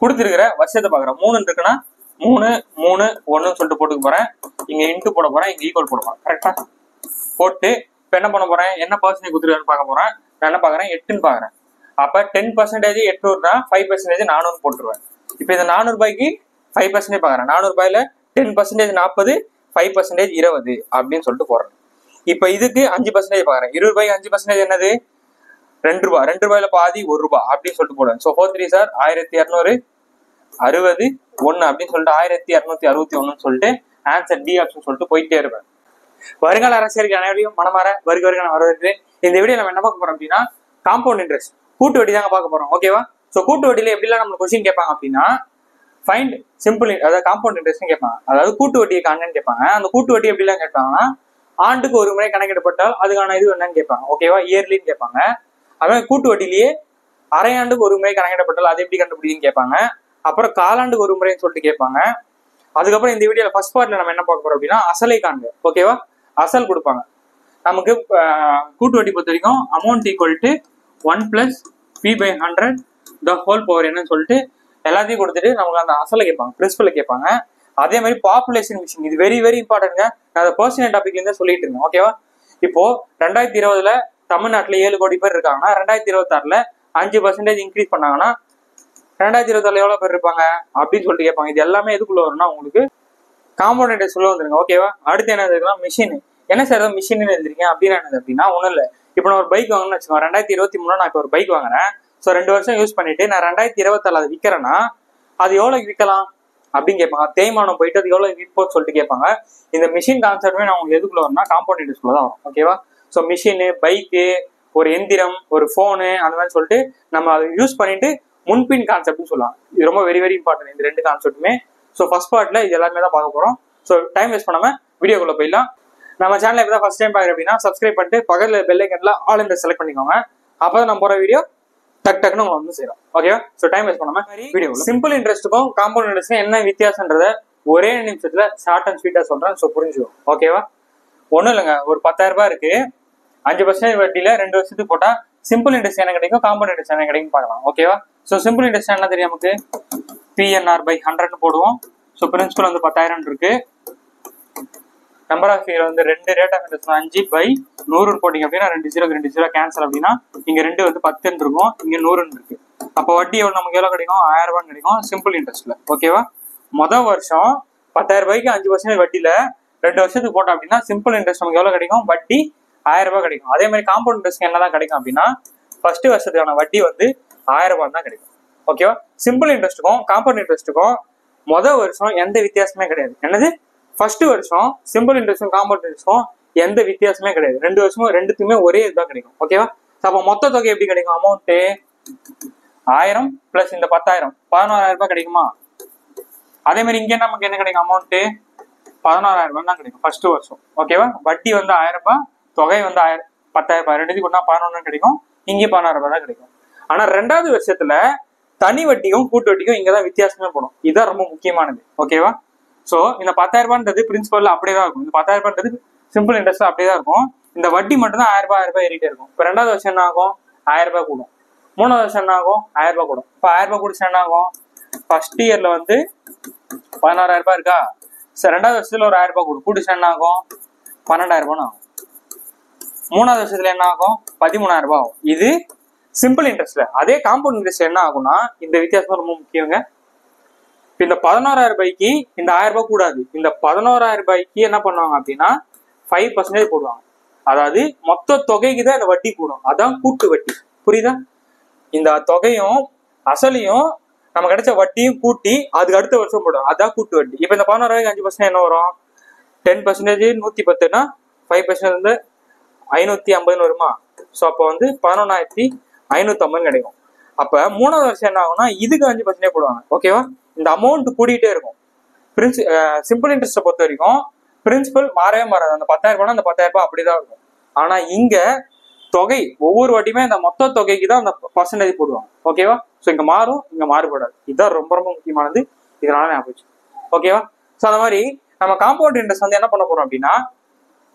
கொடுத்துருக்கிற வருஷத்தை பாக்குறேன். 3 இருக்குன்னா 3 3 1 சொல்லிட்டு போட்டுக்க போறேன். இங்க இன்ட்டு போட போறேன், இங்க ஈக்குவல் போட போறேன். கரெக்டா போட்டு இப்ப என்ன பண்ண போறேன், என்ன பர்சன்டேஜ் கொடுத்துருக்கான்னு பார்க்க போறேன். நான் என்ன பாக்குறேன், 8ன்னு பாக்குறேன். அப்ப 10% 800 5% 400 போட்டுருவேன். இப்ப இந்த 400 ரூபாய்க்கு 5% பாக்குறேன். 400 ரூபாயில 10% 40, 5% 20 அப்படின்னு சொல்லிட்டு போடுறேன். இப்ப இதுக்கு 5% பாக்குறேன். 20 ரூபாய்க்கு 5% என்னது, 2 ரூபாய். 2 ரூபாயில பாதி 1 ரூபாய் அப்படின்னு சொல்லிட்டு போடுவேன். ஸோ 4 3 சார் 1200 60 1 அப்படின்னு சொல்லிட்டு 1261 சொல்லிட்டு ஆன்சர் டி ஆப்ஷன் சொல்லிட்டு போயிட்டே இருப்பேன். வருங்கால அரசியலுக்கு அனைவரையும் மனமாற வருக நான் வரவேற்கிறேன். இந்த வீடியோ நம்ம என்ன பார்க்க போறோம் அப்படின்னா, காம்பவுண்ட் இன்ட்ரெஸ்ட் கூட்டு வட்டி தாங்க பார்க்க போறோம். ஓகேவா? ஸோ கூட்டு வட்டியில எப்படிலாம் நம்ம கொஸ்டின் கேட்பாங்க அப்படின்னா, ஃபைண்ட் சிம்பிள், அதாவது காம்பவுண்ட் இன்ட்ரெஸ்ட் கேட்பாங்க. அதாவது கூட்டு வட்டியை காண்ணுன்னு கேட்பாங்க. அந்த கூட்டு வட்டி எப்படிலாம் கேட்பாங்கன்னா, ஆண்டுக்கு ஒரு முறை கணக்கிடப்பட்டால் அதுக்கான இது என்னன்னு கேட்பாங்க. ஓகேவா? இயர்லின்னு கேட்பாங்க. அவன் கூட்டு வட்டிலேயே அரையாண்டுக்கு ஒரு முறை கணக்கிடப்பட்டால் அது எப்படி கண்டுபிடிக்குன்னு கேட்பாங்க. அப்புறம் காலாண்டுக்கு ஒரு முறைன்னு சொல்லிட்டு கேட்பாங்க. அதுக்கப்புறம் இந்த வீடியோல ஃபர்ஸ்ட் பார்ட்ல நம்ம என்ன பார்க்க போறோம் அப்படின்னா, அசலை காண்க. ஓகேவா? அசல் கொடுப்பாங்க நமக்கு. கூட்டு வட்டி பொறுத்த வரைக்கும் amount equal to 1 + p/100 the whole power என்னன்னு சொல்லிட்டு எல்லாத்தையும் கொடுத்துட்டு நமக்கு அந்த அசலை கேட்பாங்க, பிரின்சிபலை கேட்பாங்க. அதே மாதிரி பாப்புலேஷன் மிஷின், இது வெரி வெரி இம்பார்ட்டன்ட்ங்க. நான் அதை பர்சனல் டாபிக் வந்து சொல்லிட்டு இருந்தேன். ஓகேவா? இப்போ 2020 தமிழ்நாட்டுல 7 கோடி பேர் இருக்காங்கன்னா, 2026 5% இன்க்ரீஸ் பண்ணாங்கன்னா 2026 எவ்வளவு பேர் இருப்பாங்க அப்படின்னு சொல்லிட்டு கேட்பாங்க. இது எல்லாமே எதுக்குள்ள வரும்னா உங்களுக்கு காம்பவுண்ட் இன்ட்ரெஸ்ட் சொல்ல வந்துருங்க. ஓகேவா? அடுத்து என்ன இருக்குன்னா, மிஷின். என்ன சார் ஏதாவது மிஷின் எழுதிருக்கேன் அப்படின்னா என்னது அப்படின்னா, ஒன்றும் இல்லை. இப்போ நான் ஒரு பைக் வாங்கணும்னு வச்சுக்கோங்க. 2023 நான் இப்போ ஒரு பைக் வாங்குறேன். ஸோ 2 வருஷம் யூஸ் பண்ணிட்டு நான் 2024 அதை விற்கிறேன்னா அது எவ்வளோக்கு விற்கலாம் அப்படின்னு கேட்பாங்க. தேய்மானம் போயிட்டு அது எவ்வளோ விற்போன்னு சொல்லிட்டு கேட்பாங்க. இந்த மிஷின் கான்செப்ட்மே நான் உங்களுக்கு எதுக்குள்ள வரும்னா காம்பவுண்ட் இன்ட்ரெஸ்ட்ல தான் வரும். ஓகேவா? ஸோ மிஷினு, பைக்கு, ஒரு எந்திரம், ஒரு ஃபோனு, அந்த மாதிரி சொல்லிட்டு நம்ம அதை யூஸ் பண்ணிட்டு முன்பின் கான்செப்ட்னு சொல்லலாம். இது ரொம்ப வெரி வெரி இம்பார்ட்டன்ட் இந்த 2 கான்செப்ட்டுமே. ஸோ ஃபர்ஸ்ட் பார்ட்ல இது எல்லாமே தான் பார்க்க போறோம். ஸோ டைம் வேஸ்ட் பண்ணாம வீடியோக்குள்ள போயிடலாம். நம்ம சேனல் இப்போ தான் ஃபர்ஸ்ட் டைம் பார்க்குறேன் அப்படின்னா சப்ஸ்கிரைப் பண்ணிட்டு பக்கத்தில் பெல் ஐக்கன்ல ஆல் இன்ட்ரெஸ்ட் செலக்ட் பண்ணிக்கோங்க. அப்போ நம்ம போகிற வீடியோ டக்குன்னு உங்களுக்கு வந்து சேரும். ஓகேவா? ஸோ டைம் வேஸ்ட் பண்ணாம வீடியோ. சிம்பிள் இன்ட்ரெஸ்ட்டுக்கும் காம்பவுண்ட் இன்ட்ரெஸ்ட்டும் என்ன வித்தியாசன்றத ஒரே நிமிஷத்துல ஷார்ட் அண்ட் ஸ்வீட்டா சொல்றேன். ஸோ புரிஞ்சுக்கும். ஓகேவா? ஒன்றும் இல்லைங்க, ஒரு 10,000 ரூபாய் இருக்கு. 5% வட்டியில 2 வருஷத்துக்கு போட்டா சிம்பிள் இன்ட்ரெஸ்ட் என்ன கிடைக்கும், காம்பவுண்ட் இன்ட்ரெஸ்ட் என்ன கிடைக்கும் பார்க்கலாம். ஓகேவா? ஸோ சிம்பிள் இன்ட்ரெஸ்ட் என்ன தெரியும் நமக்கு, PNR/100 போடுவோம். ஸோ பிரின்சிபல் வந்து 10,000 இருக்கு. நம்பர் ஆஃப் இயர் வந்து 2, ரேட் ஆஃப் இன்ட்ரெஸ்ட் 5/100 போட்டிங்க அப்படின்னா 2 0 கேன்சல் அப்படின்னா இங்க 2 வந்து 10 இருக்கும், இங்க 100 இருக்கு. அப்போ வட்டி எவ்வளவு நமக்கு எவ்வளவு கிடைக்கும், 1000 ரூபாய் கிடைக்கும் சிம்பிள் இன்ட்ரெஸ்ட்ல. ஓகேவா? முதல் வருஷம் 10,000 ரூபாய்க்கு 5% வட்டியில 2 வருஷத்துக்கு போட்டோம் அப்படின்னா சிம்பிள் இன்ட்ரெஸ்ட் நமக்கு எவ்வளவு கிடைக்கும், வட்டி 1000 ரூபாய் கிடைக்கும். அதே மாதிரி காம்பவுண்ட் இன்ட்ரெஸ்ட் என்னதான் கிடைக்கும் அப்படின்னா, ஃபர்ஸ்ட் வருஷத்துக்கான வட்டி வந்து 1000 ரூபாய் தான் கிடைக்கும். ஓகேவா? சிம்பிள் இன்ட்ரெஸ்ட்டுக்கும் காம்பவுண்ட் இன்ட்ரெஸ்ட்டுக்கும் முதல் வருஷம் எந்த வித்தியாசமே கிடையாது. என்னது, ஃபர்ஸ்ட் வருஷம் சிம்பிள் இன்ட்ரெஸ்டும் காம்பவுண்ட் இன்ட்ரெஸ்டும் எந்த வித்தியாசமே கிடையாது. 2 வருஷமும் ரெண்டுத்துக்குமே ஒரே இதுதான் கிடைக்கும். ஓகேவா? அப்போ மொத்த தொகை எப்படி கிடைக்கும், அமௌண்ட் 1000 பிளஸ் இந்த 10,000 11,000 ரூபாய் கிடைக்குமா? அதே மாதிரி இங்க நமக்கு என்ன கிடைக்கும், அமௌண்ட் 11,000 ரூபாய் தான் கிடைக்கும் ஃபர்ஸ்ட் வருஷம். ஓகேவா? வட்டி வந்து 1000 ரூபாய், தொகை வந்து 10,000 ரூபாய், ரெண்டுத்துக்கு ஒன்னா 11 கிடைக்கும், இங்கே 16,000 ரூபாய் தான் கிடைக்கும். ஆனா 2வது வருஷத்துல தனி வட்டியும் கூட்டு வட்டிக்கும் இங்கதான் வித்தியாசமே போடும். இதுதான் ரொம்ப முக்கியமானது. ஓகேவா? சோ இந்த 10,000 ரூபாய்ன்றது பிரின்சிபல் அப்படியே தான் இருக்கும். இந்த 10,000 ரூபாய்ன்றது சிம்பிள் இன்ட்ரெஸ்ட் அப்படியே தான் இருக்கும். இந்த வட்டி மட்டும் தான் 1000 ரூபாய் ஏறிட்டே இருக்கும். இப்போ 2வது வருஷம் என்ன ஆகும், 1000 ரூபாய் கூடும். 3வது வருஷம் என்ன ஆகும், 1000 ரூபாய் கூடும். இப்போ 1000 ரூபாய் கூடிச்சு என்ன ஆகும், ஃபர்ஸ்ட் இயர்ல வந்து 16,000 ரூபாய் இருக்கா, சரி 2வது வருஷத்துல ஒரு 1000 ரூபாய் கூடும், கூடிச்சு என்ன ஆகும் 12,000 ரூபாய் ஆகும். 3வது வருஷத்துல என்ன ஆகும் 13,000 ரூபாய் ஆகும். இது சிம்பிள் இன்ட்ரெஸ்ட்ல. அதே காம்பவுண்ட் இன்ட்ரெஸ்ட் என்ன ஆகும்னா, இந்த வித்தியாசம் ரொம்ப முக்கியங்க. இந்த 11,000 ரூபாய்க்கு இந்த 1000 ரூபாய் கூடாது. இந்த 11,000 ரூபாய்க்கு என்ன பண்ணுவாங்க அப்படின்னா 5% போடுவாங்க. அதாவது மொத்த தொகைக்கு தான் இந்த வட்டி கூடும். அதான் கூட்டு வட்டி. புரியுதா? இந்த தொகையும் அசலையும் நம்ம கிடைச்ச வட்டியும் கூட்டி அதுக்கு அடுத்த வருஷம் போடுவோம். அதான் கூட்டு வட்டி. இப்ப இந்த 11,000 ரூபாய்க்கு 5% என்ன வரும், 10% 110னா 5% வந்து 550 வருமா? ஸோ அப்போ வந்து 11,550 கிடைக்கும். அப்ப 3வது வருஷம் என்ன ஆகும்னா இதுக்கு 5% போடுவாங்க. ஓகேவா? இந்த அமௌண்ட் கூடிட்டே இருக்கும். சிம்பிள் இன்ட்ரெஸ்ட்டை பொறுத்த வரைக்கும் பிரின்சிபல் மாறவே மாறாது. அந்த 10,000 ரூபாய் அந்த 10,000 ரூபாய் அப்படிதான் இருக்கும். ஆனா இங்க தொகை ஒவ்வொரு வாட்டியுமே அந்த மொத்த தொகைக்கு தான் அந்த பர்சன்டேஜ் போடுவாங்க. ஓகேவா? ஸோ இங்க மாறும், இங்க மாறுபடாது. இதுதான் ரொம்ப ரொம்ப முக்கியமானது. இதனால ஞாபகம். ஓகேவா? ஸோ அந்த மாதிரி நம்ம காம்பவுண்ட் இன்ட்ரெஸ்ட் வந்து என்ன பண்ண போறோம் அப்படின்னா,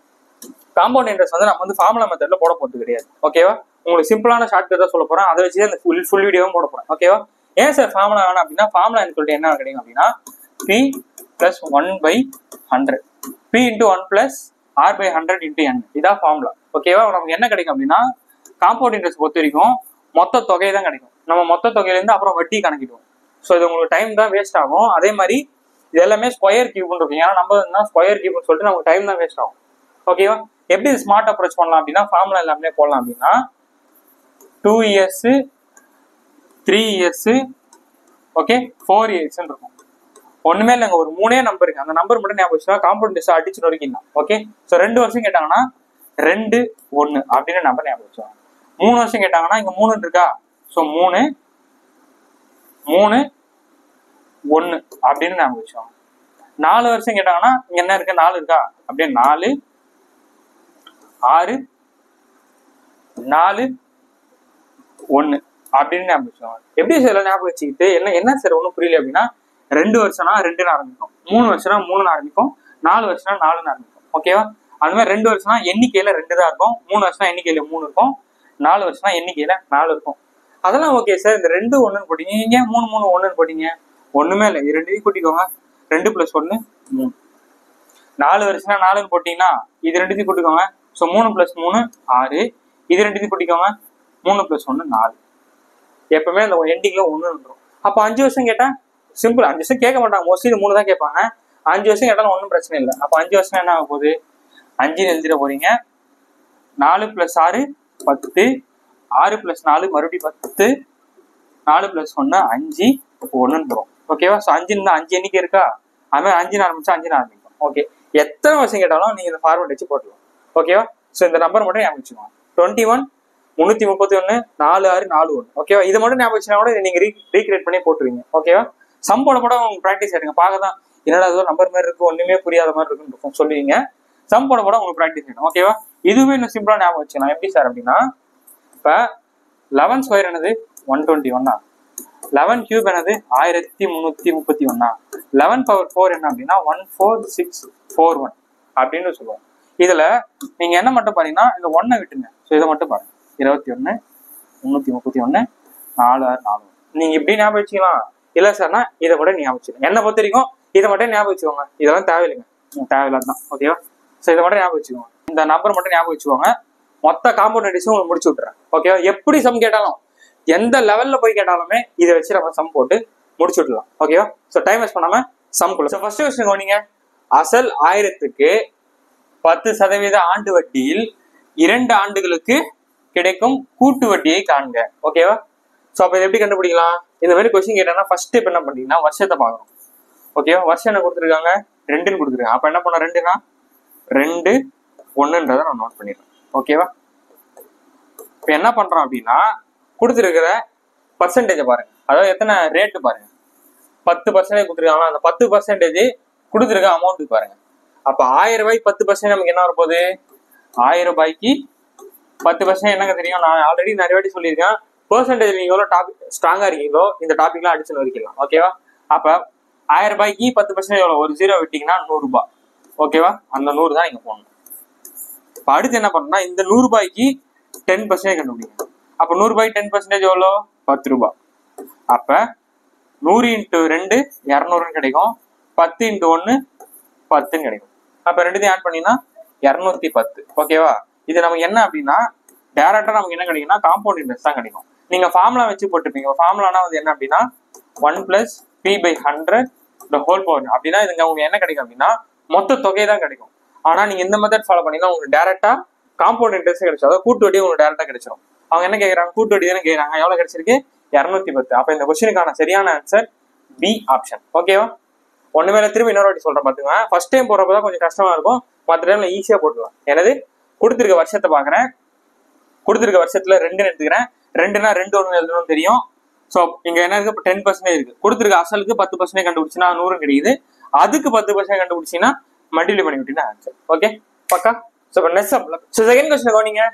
காம்பவுண்ட் இன்ட்ரெஸ்ட் வந்து நம்ம வந்து ஃபார்முலா மெத்தட்ல போட போறது கிடையாது. ஓகேவா? உங்களுக்கு சிம்பிளான ஷார்ட் கட் தான் சொல்ல போறேன். அதை வச்சு அந்த ஃபுல் வீடியோவும் போட போறேன். ஓகேவா? ஏன் சார் ஃபார்முலா வேணும் அப்படின்னா ஃபார்முலா சொல்லிட்டு என்ன கிடைக்கும் அப்படின்னா P plus 1/100 P into 1 plus R by 100 into N இதான் ஃபார்முலா. ஓகேவா? நமக்கு என்ன கிடைக்கும் அப்படின்னா காம்பவுண்ட் இன்ட்ரெஸ்ட் பொறுத்த வரைக்கும் மொத்த தொகை தான் கிடைக்கும். நம்ம மொத்த தொகையிலேருந்து அப்புறம் வட்டி கணக்கிடுவோம். ஸோ இது உங்களுக்கு டைம் தான் வேஸ்ட் ஆகும். அதே மாதிரி இது எல்லாமே ஸ்கொயர் கியூப்னு இருக்கும். ஏன்னா நம்ம ஸ்கொயர் கியூப்னு சொல்லிட்டு நமக்கு டைம் தான் வேஸ்ட் ஆகும். ஓகேவா? எப்படி ஸ்மார்ட் அப்ரோச் பண்ணலாம் அப்படின்னா ஃபார்முலா எல்லாமே போடலாம் அப்படின்னா 2 years 3 years ஓகே 4 years இருக்கும். ஒண்ணுமே இல்லைங்க, ஒரு 3 நம்பருங்க. அந்த நம்பர் மட்டும் ஞாபகம் வச்சுன்னா காம்பவுண்ட் இன்ட்ரெஸ்ட் அடிச்சு நொறுக்கிடலாம். ஓகே, ஸோ 2 வருஷம் கேட்டாங்கன்னா 2 1 அப்படின்னு நம்பர் ஞாபகம் வச்சுவாங்க. 3 வருஷம் கேட்டாங்கன்னா இங்க 3 இருக்கா, ஸோ 3 3 1 அப்படின்னு ஞாபகம் வச்சுவாங்க. 4 வருஷம் கேட்டாங்கன்னா இங்க என்ன இருக்கு, 4 இருக்கா, அப்படியே 4 6 4 1 அப்படின்னு ஞாபகம் வச்சுவாங்க. எப்படி சார் ஞாபகம் வச்சுக்கிட்டு என்ன சார் ஒன்றும் புரியல அப்படின்னா 2 வருஷம்னா 2ன்னு ஆரம்பிக்கும், 3 வருஷம்னா 3ன்னு ஆரம்பிக்கும், 4 வருஷம்னா 4ன்னு ஆரம்பிக்கும். ஓகேவா? அது மாதிரி 2 வருஷம்னா எண்ணிக்கையில 2 தான் இருக்கும், 3 வருஷம்னா எண்ணிக்கையில 3 இருக்கும், 4 வருஷம்னா எண்ணிக்கையில 4 இருக்கும். அதெல்லாம் ஓகே சார். இந்த 2 1ன்னு போட்டீங்க, நீங்க 3 3 1ன்னு போட்டீங்க, ஒண்ணுமே இல்லை. இது 2 கூட்டிக்கோங்க, 2 + 1 3. 4 வருஷம்னா 4ன்னு போட்டீங்கன்னா இது 2 கூட்டிக்கோங்க, ஸோ 3 + 3 6. இது 2 கூட்டிக்கோங்க, 3 + 1 4. எப்பவுமே அந்த எண்டிங்ல 1 வந்துடும். அப்போ 5 வருஷம் கேட்டா சிம்பிள், 5 வருஷம் கேட்க மாட்டாங்க, மோஸ்ட்லி இது 3 தான் கேட்பாங்க. 5 வருஷம் கேட்டாலும் ஒன்றும் பிரச்சனை இல்லை. அப்போ 5 வருஷம் என்ன ஆக போகுது, 5 எழுதிட போறீங்க. 4 + 6 10, 6 + 4 மறுபடியும் 10, 4 + 1 5, 1ன்னு போகும். ஓகேவா? ஸோ 5 எண்ணிக்கை இருக்கா, அது மாதிரி 5ன்னு ஆரம்பிச்சா 5ன்னு ஆரம்பிக்கும். ஓகே, எத்தனை வருஷம் கேட்டாலும் நீங்க இந்த ஃபார்வர்ட் வச்சு போட்டுக்கலாம். ஓகேவா? ஸோ இந்த நம்பர் மட்டும் ஞாபகம் வச்சுக்கோங்க, 21 331 46 41. ஓகேவா? இது மட்டும் ஞாபகம் வச்சுனா கூட நீங்க ரீக்ரியேட் பண்ணி போட்டுருவீங்க. ஓகேவா? சம் போட உங்களுக்கு ப்ராக்டிஸ் ஆயிடுங்க. பார்க்கதான் என்னடா ஏதோ நம்பர் மாதிரி இருக்கும், ஒண்ணுமே புரியாத மாதிரி இருக்குன்னு சொல்லுவீங்க. சம் போட உங்களுக்கு ப்ராக்டிஸ் ஆயிடும். ஓகேவா? இதுவே இன்னும் சிம்பிளா ஞாபகம் வச்சுக்கலாம். எப்படி சார் அப்படின்னா, இப்ப 11 ஸ்கொயர் என்னது 121, 11 கியூப் என்னது 1331, 11 பவர் 4 என்ன அப்படின்னா 14641 அப்படின்னு சொல்லுவோம். இதுல நீங்க என்ன மட்டும் பாத்தீங்கன்னா இந்த 1 விட்டுங்க. ஸோ இதை மட்டும் பாருங்க, 21 331 4641. நீங்க இப்படி ஞாபகம் வச்சுக்கலாம். இல்ல சார்னா இதை கூட ஞாபகம் வச்சுக்கோங்க. என்ன பொறுத்த வரைக்கும் இதை மட்டும் ஞாபகம் வச்சுக்கோங்க. இதெல்லாம் தேவையில்லைங்க, தேவையில்லாதான். ஓகேவா? ஸோ இதை மட்டும் ஞாபகம் வச்சுக்கோங்க. இந்த நம்பர் மட்டும் ஞாபகம் வச்சுக்கோங்க. மொத்த காம்பவுண்ட் இன்ட்ரெஸ்டும் உங்களுக்கு முடிச்சு விட்டுறேன். ஓகேவா? எப்படி சம் கேட்டாலும், எந்த லெவல்ல போய் கேட்டாலுமே இதை வச்சு நம்ம சம் போட்டு முடிச்சு விடலாம். ஓகேவா? ஸோ டைம் வேஸ்ட் பண்ணாம சம் குள்ள. ஸோ ஃபர்ஸ்ட் கொஸ்டின் கவனிங்க. அசல் 1000க்கு 10% ஆண்டு வட்டியில் 2 ஆண்டுகளுக்கு கிடைக்கும் கூட்டு வட்டியை காண்க. ஓகேவா? ஸோ அப்போ இதை எப்படி கண்டுபிடிக்கலாம்? இந்த மாதிரி கொஸ்டின் கேட்டாங்கன்னா ஃபர்ஸ்ட் இப்போ என்ன பண்ணீங்கன்னா வருஷத்தை பார்க்கணும். ஓகேவா? வருஷம் என்ன கொடுத்துருக்காங்க, 2ன்னு கொடுத்துருக்காங்க. அப்போ என்ன பண்ண, 2னா 2 1ன்றதை நான் நோட் பண்ணிடுறேன். ஓகேவா? இப்போ என்ன பண்றோம் அப்படின்னா கொடுத்துருக்கிற பர்சன்டேஜை பாருங்க, அதாவது எத்தனை ரேட்டு பாருங்க. 10% கொடுத்துருக்காங்களா, அந்த 10% கொடுத்துருக்க அமௌண்ட் பாருங்க. அப்ப 1000 ரூபாய்க்கு 10% நமக்கு என்ன வரப்போகுது, 1000 ரூபாய்க்கு 10% என்னங்க தெரியும், நான் ஆல்ரெடி நிறைய வாட்டி சொல்லியிருக்கேன். பெர்சன்டேஜ் நீங்க எவ்வளவு டாபிக் ஸ்ட்ராங்கா இருக்கீங்களோ இந்த டாபிக்லாம் அடிச்சு நோக்கிக்கலாம். ஓகேவா? அப்ப 1000 ரூபாய்க்கு 10% எவ்வளவு, ஒரு 0 விட்டீங்கன்னா 100 ரூபாய். ஓகேவா? அந்த 100 தான் நீங்க போடணும். இப்ப அடுத்து என்ன பண்ணணும்னா இந்த 100 ரூபாய்க்கு 10% கண்டுபிடிங்க. அப்ப 100 ரூபாய்க்கு 10% எவ்வளோ, 10 ரூபாய். அப்ப 100 × 2 200 கிடைக்கும், 10 × 1 10 கிடைக்கும். அப்ப ரெண்டுத்தையும் ஆட் பண்ணீங்கன்னா 210. ஓகேவா? இது நமக்கு என்ன அப்படின்னா டைரக்டா நமக்கு என்ன கிடைக்கும்னா காம்பவுண்ட் இன்ட்ரெஸ்ட் தான் கிடைக்கும். நீங்க ஃபார்முலா வச்சு போட்டுருப்பீங்க. ஃபார்முலானா வந்து என்ன அப்படின்னா 1 + p/100 the whole power. அப்படின்னா இதுங்க உங்களுக்கு என்ன கிடைக்கும் அப்படின்னா மொத்த தொகை தான் கிடைக்கும். ஆனா நீங்க இந்த மெத்தட் ஃபாலோ பண்ணீங்கன்னா உங்களுக்கு டைரக்டா காம்பவுண்ட் இன்ட்ரெஸ்ட் கிடைக்கும். அதாவது கூட்டு வட்டி உங்களுக்கு டைரக்டா கிடைச்சிடும். அவங்க என்ன கேட்கறாங்க, கூட்டு வட்டி தானே கேட்கறாங்க, எவ்வளவு கிடைச்சிருக்கு 210. அப்ப இந்த கொஸ்டினுக்கான சரியான ஆன்சர் பி ஆப்ஷன். ஓகேவா? ஒண்ணுமே திரும்பி இன்னொரு வாட்டி சொல்றேன் பாத்துங்க. ஃபர்ஸ்ட் டைம் போடுறப்பதான் கொஞ்சம் கஷ்டமா இருக்கும், மற்ற டைம்ல ஈஸியா போட்டுக்கலாம். எனது கொடுத்துருக்க வருஷத்தை பாக்குறேன், கொடுத்துருக்க வருஷத்துல 2ன்னு எடுத்துக்கிறேன். 2னா 2 1 எழுதணும்னு தெரியும். ஸோ இங்க என்ன இருக்கு, 10% இருக்கு. கொடுத்துருக்க அசலுக்கு 10% கண்டுபிடிச்சுன்னா 100 கிடைக்குது. அதுக்கு 10% கண்டுபிடிச்சீங்கன்னா மல்டிப்ளை பண்ணி விட்டீங்கன்னா ஆன்சர். ஓகே பக்கா? ஸோ செகண்ட் கொஸ்டின் கவனிங்க.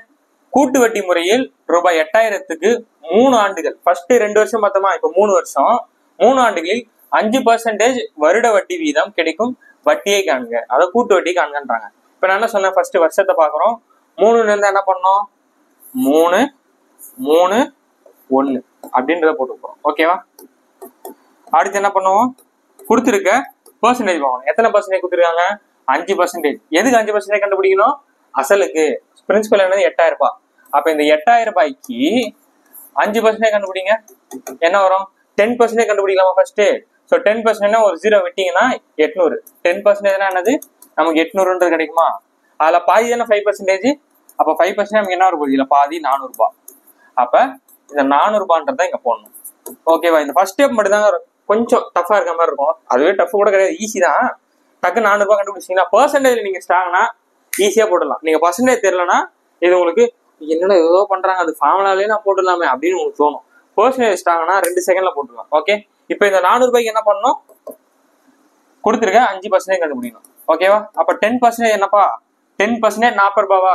கூட்டு வட்டி முறையில் ரூபாய் 8000க்கு 3 ஆண்டுகள், ஃபர்ஸ்ட் 2 வருஷம் பார்த்தோமா, இப்ப 3 வருஷம், 3 ஆண்டுகளில் 5% வருட வட்டி வீதம் கிடைக்கும் வட்டியை காண்க. அதாவது கூட்டு வட்டி காண்கன்றாங்க. இப்ப நான் என்ன சொன்னேன், ஃபர்ஸ்ட் வருஷத்தை பாக்குறோம். 3ல இருந்தா என்ன பண்ணோம், 3 3 1 அப்படின்றத போட்டு போறோம். ஓகேவா? அடுத்து என்ன பண்ணுவோம், கொடுத்துருக்க பெர்சன்டேஜ் பார்க்கணும். எத்தனை பெர்சன்டேஜ் கொடுத்துருக்காங்க? 5%. எதுக்கு 5% கண்டுபிடிக்கணும்? அசலுக்கு. பிரின்சிபல் என்னது 8000 ரூபாய். அப்ப இந்த 8000 ரூபாய்க்கு 5% கண்டுபிடிங்க. என்ன வரும்? 10% கண்டுபிடிக்கலாமா ஃபர்ஸ்ட்? ஸோ 10% ஒரு 0 விட்டீங்கன்னா 800. 10% என்னது? நமக்கு 800 கிடைக்குமா? அதுல பாதி தானே 5%. அப்ப 5% நமக்கு என்ன வரும்? இதுல பாதி 400 ரூபாய். அப்ப இந்த 400 ரூபான்றத இங்க போடணும். ஓகேவா? இந்த ஃபர்ஸ்ட் ஸ்டெப் மட்டும் தான் கொஞ்சம் டஃபா இருக்க மாதிரி இருக்கும். அதுவே டஃப் கூட கிடையாது, ஈஸி தான். டக்கு 400 ரூபாய் கண்டுபிடிச்சிங்கன்னா பெர்சன்டேஜ் நீங்க ஸ்ட்ராங்னா ஈஸியா போடலாம். நீங்க பர்சன்டேஜ் தெரியலன்னா இது உங்களுக்கு என்னடா ஏதோ பண்றாங்க, அது ஃபார்முலாலே நான் போட்டுடலாமே அப்படின்னு உங்களுக்கு தோணும். பெர்சன்டேஜ் ஸ்ட்ராங்னா 2 செகண்ட்ல போட்டுடலாம். ஓகே, இப்போ இந்த 400 ரூபாய்க்கு என்ன பண்ணணும்? கொடுத்துருக்க 5% கண்டுபிடிக்கணும். ஓகேவா? அப்ப 10% என்னப்பா? 10% 40 ரூபாவா?